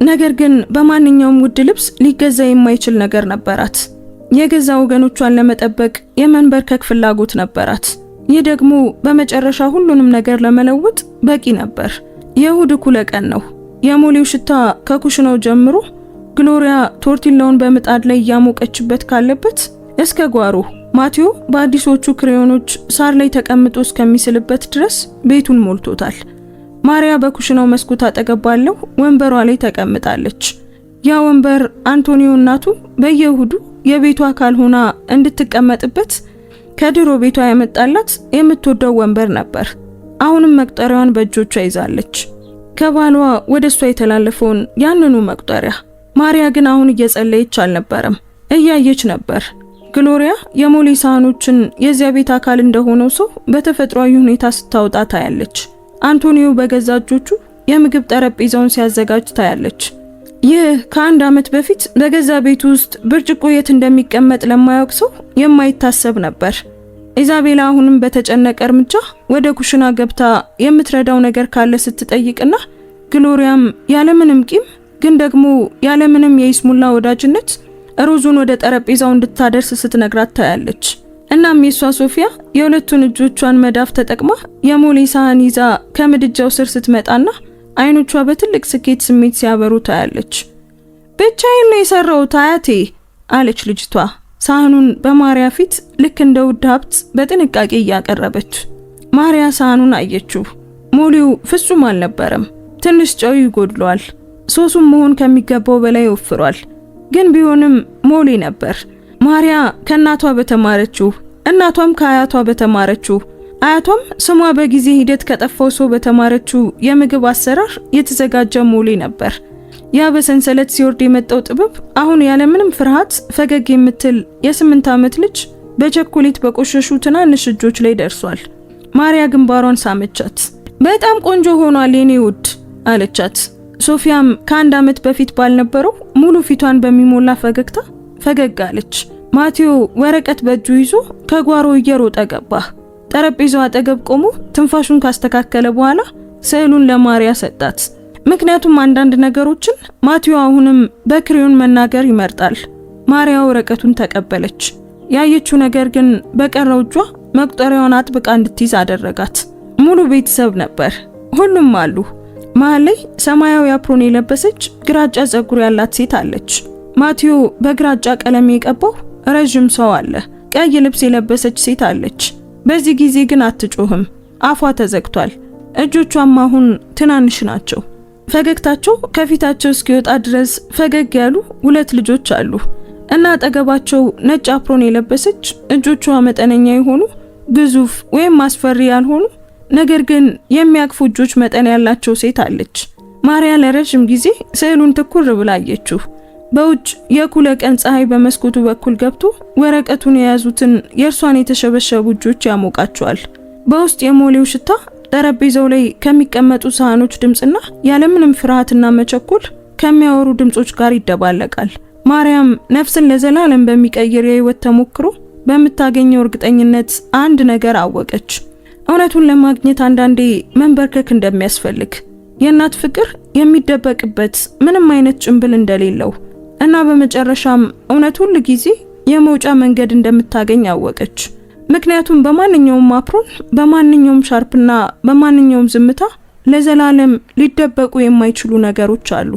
ነገር ግን በማንኛውም ውድ ልብስ ሊገዛ የማይችል ነገር ነበራት። የገዛ ወገኖቿን ለመጠበቅ የመንበርከክ ፍላጎት ነበራት። ይህ ደግሞ በመጨረሻ ሁሉንም ነገር ለመለወጥ በቂ ነበር። የእሁድ እኩለ ቀን ነው። የሞሌው ሽታ ከኩሽናው ጀምሮ ግሎሪያ ቶርቲላውን በምጣድ ላይ እያሞቀችበት ካለበት እስከ ጓሮ ማቴዎ በአዲሶቹ ክሬዮኖች ሳር ላይ ተቀምጦ እስከሚስልበት ድረስ ቤቱን ሞልቶታል። ማሪያ በኩሽናው መስኮት አጠገብ ባለው ወንበሯ ላይ ተቀምጣለች። ያ ወንበር አንቶኒዮ እናቱ በየእሁዱ የቤቷ አካል ሆና እንድትቀመጥበት ከድሮ ቤቷ ያመጣላት የምትወደው ወንበር ነበር። አሁንም መቁጠሪያዋን በእጆቿ ይዛለች። ከባሏ ወደሷ የተላለፈውን ያንኑ መቁጠሪያ። ማሪያ ግን አሁን እየጸለየች አልነበረም፣ እያየች ነበር። ግሎሪያ የሞሌ ሳህኖችን የዚያ ቤት አካል እንደሆነው ሰው በተፈጥሯዊ ሁኔታ ስታወጣ ታያለች። አንቶኒዮ በገዛ እጆቹ የምግብ ጠረጴዛውን ሲያዘጋጅ ታያለች። ይህ ከአንድ ዓመት በፊት በገዛ ቤቱ ውስጥ ብርጭቆ የት እንደሚቀመጥ ለማያውቅ ሰው የማይታሰብ ነበር። ኢዛቤላ አሁንም በተጨነቀ እርምጃ ወደ ኩሽና ገብታ የምትረዳው ነገር ካለ ስትጠይቅና ግሎሪያም ያለምንም ቂም ግን ደግሞ ያለምንም የይስሙላ ወዳጅነት ሩዙን ወደ ጠረጴዛው እንድታደርስ ስትነግራት ታያለች። እናም የሷ ሶፊያ የሁለቱን እጆቿን መዳፍ ተጠቅማ የሞሌ ሳህን ይዛ ከምድጃው ስር ስትመጣና አይኖቿ በትልቅ ስኬት ስሜት ሲያበሩ ታያለች። ብቻዬን ነው የሰራሁት አያቴ አለች ልጅቷ ሳህኑን በማሪያ ፊት ልክ እንደ ውድ ሀብት በጥንቃቄ እያቀረበች። ማሪያ ሳህኑን አየችው። ሞሌው ፍጹም አልነበረም። ትንሽ ጨው ይጎድሏል። ሶሱም መሆን ከሚገባው በላይ ወፍሯል። ግን ቢሆንም ሞሌ ነበር። ማሪያ ከእናቷ በተማረችው፣ እናቷም ከአያቷ በተማረችው፣ አያቷም ስሟ በጊዜ ሂደት ከጠፋው ሰው በተማረችው የምግብ አሰራር የተዘጋጀ ሞሌ ነበር። ያ በሰንሰለት ሲወርድ የመጣው ጥበብ አሁን ያለምንም ፍርሃት ፈገግ የምትል የ8 ዓመት ልጅ በቸኮሌት በቆሸሹ ትናንሽ እጆች ላይ ደርሷል። ማሪያ ግንባሯን ሳመቻት። በጣም ቆንጆ ሆኗል የኔ ውድ አለቻት። ሶፊያም ከአንድ ዓመት በፊት ባልነበረው ሙሉ ፊቷን በሚሞላ ፈገግታ ፈገግ አለች። ማቴዎ ወረቀት በእጁ ይዞ ከጓሮ እየሮጠ ገባ። ጠረጴዛው አጠገብ ቆሞ ትንፋሹን ካስተካከለ በኋላ ስዕሉን ለማሪያ ሰጣት። ምክንያቱም አንዳንድ ነገሮችን ማቴዎ አሁንም በክሬዮን መናገር ይመርጣል። ማሪያ ወረቀቱን ተቀበለች። ያየችው ነገር ግን በቀረው እጇ መቁጠሪያዋን አጥብቃ እንድትይዝ አደረጋት። ሙሉ ቤተሰብ ነበር። ሁሉም አሉ። መሃል ላይ ሰማያዊ አፕሮን የለበሰች ግራጫ ጸጉር ያላት ሴት አለች። ማቴዎ በግራጫ ቀለም የቀባው ረጅም ሰው አለ። ቀይ ልብስ የለበሰች ሴት አለች። በዚህ ጊዜ ግን አትጮህም። አፏ ተዘግቷል። እጆቿም አሁን ትናንሽ ናቸው። ፈገግታቸው ከፊታቸው እስኪወጣ ድረስ ፈገግ ያሉ ሁለት ልጆች አሉ እና አጠገባቸው ነጭ አፕሮን የለበሰች እጆቿ መጠነኛ የሆኑ ግዙፍ ወይም አስፈሪ ያልሆኑ ነገር ግን የሚያቅፉ እጆች መጠን ያላቸው ሴት አለች። ማሪያ ለረጅም ጊዜ ስዕሉን ትኩር ብላ አየችው። በውጭ የኩለ ቀን ፀሐይ በመስኮቱ በኩል ገብቶ ወረቀቱን የያዙትን የእርሷን የተሸበሸቡ እጆች ያሞቃቸዋል። በውስጥ የሞሌው ሽታ ጠረጴዛው ላይ ከሚቀመጡ ሳህኖች ድምጽና ያለምንም ፍርሃትና መቸኮል ከሚያወሩ ድምጾች ጋር ይደባለቃል። ማርያም ነፍስን ለዘላለም በሚቀይር የህይወት ተሞክሮ በምታገኘው እርግጠኝነት አንድ ነገር አወቀች። እውነቱን ለማግኘት አንዳንዴ መንበርከክ እንደሚያስፈልግ፣ የእናት ፍቅር የሚደበቅበት ምንም አይነት ጭንብል እንደሌለው እና በመጨረሻም እውነት ሁሉ ጊዜ የመውጫ መንገድ እንደምታገኝ አወቀች። ምክንያቱም በማንኛውም አፕሮን፣ በማንኛውም ሻርፕና በማንኛውም ዝምታ ለዘላለም ሊደበቁ የማይችሉ ነገሮች አሉ።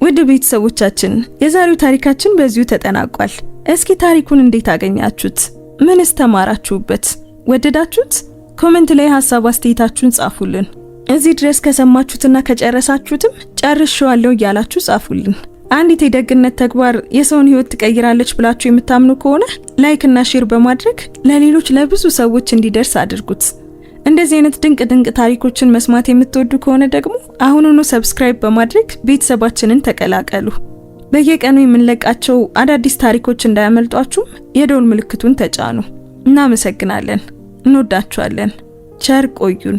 ውድ ቤተሰቦቻችን የዛሬው ታሪካችን በዚሁ ተጠናቋል። እስኪ ታሪኩን እንዴት አገኛችሁት? ምንስ ተማራችሁበት? ወደዳችሁት? ኮሜንት ላይ ሐሳብ አስተያየታችሁን ጻፉልን። እዚህ ድረስ ከሰማችሁትና ከጨረሳችሁትም ጨርሼዋለሁ እያላችሁ ጻፉልን። አንዲት የደግነት ተግባር የሰውን ህይወት ትቀይራለች ብላችሁ የምታምኑ ከሆነ ላይክ እና ሼር በማድረግ ለሌሎች ለብዙ ሰዎች እንዲደርስ አድርጉት። እንደዚህ አይነት ድንቅ ታሪኮችን መስማት የምትወዱ ከሆነ ደግሞ አሁኑኑ ሰብስክራይብ በማድረግ ቤተሰባችንን ተቀላቀሉ። በየቀኑ የምንለቃቸው አዳዲስ ታሪኮች እንዳያመልጧችሁም የደወል ምልክቱን ተጫኑ። እናመሰግናለን። እንወዳችኋለን። ቸር ቆዩን።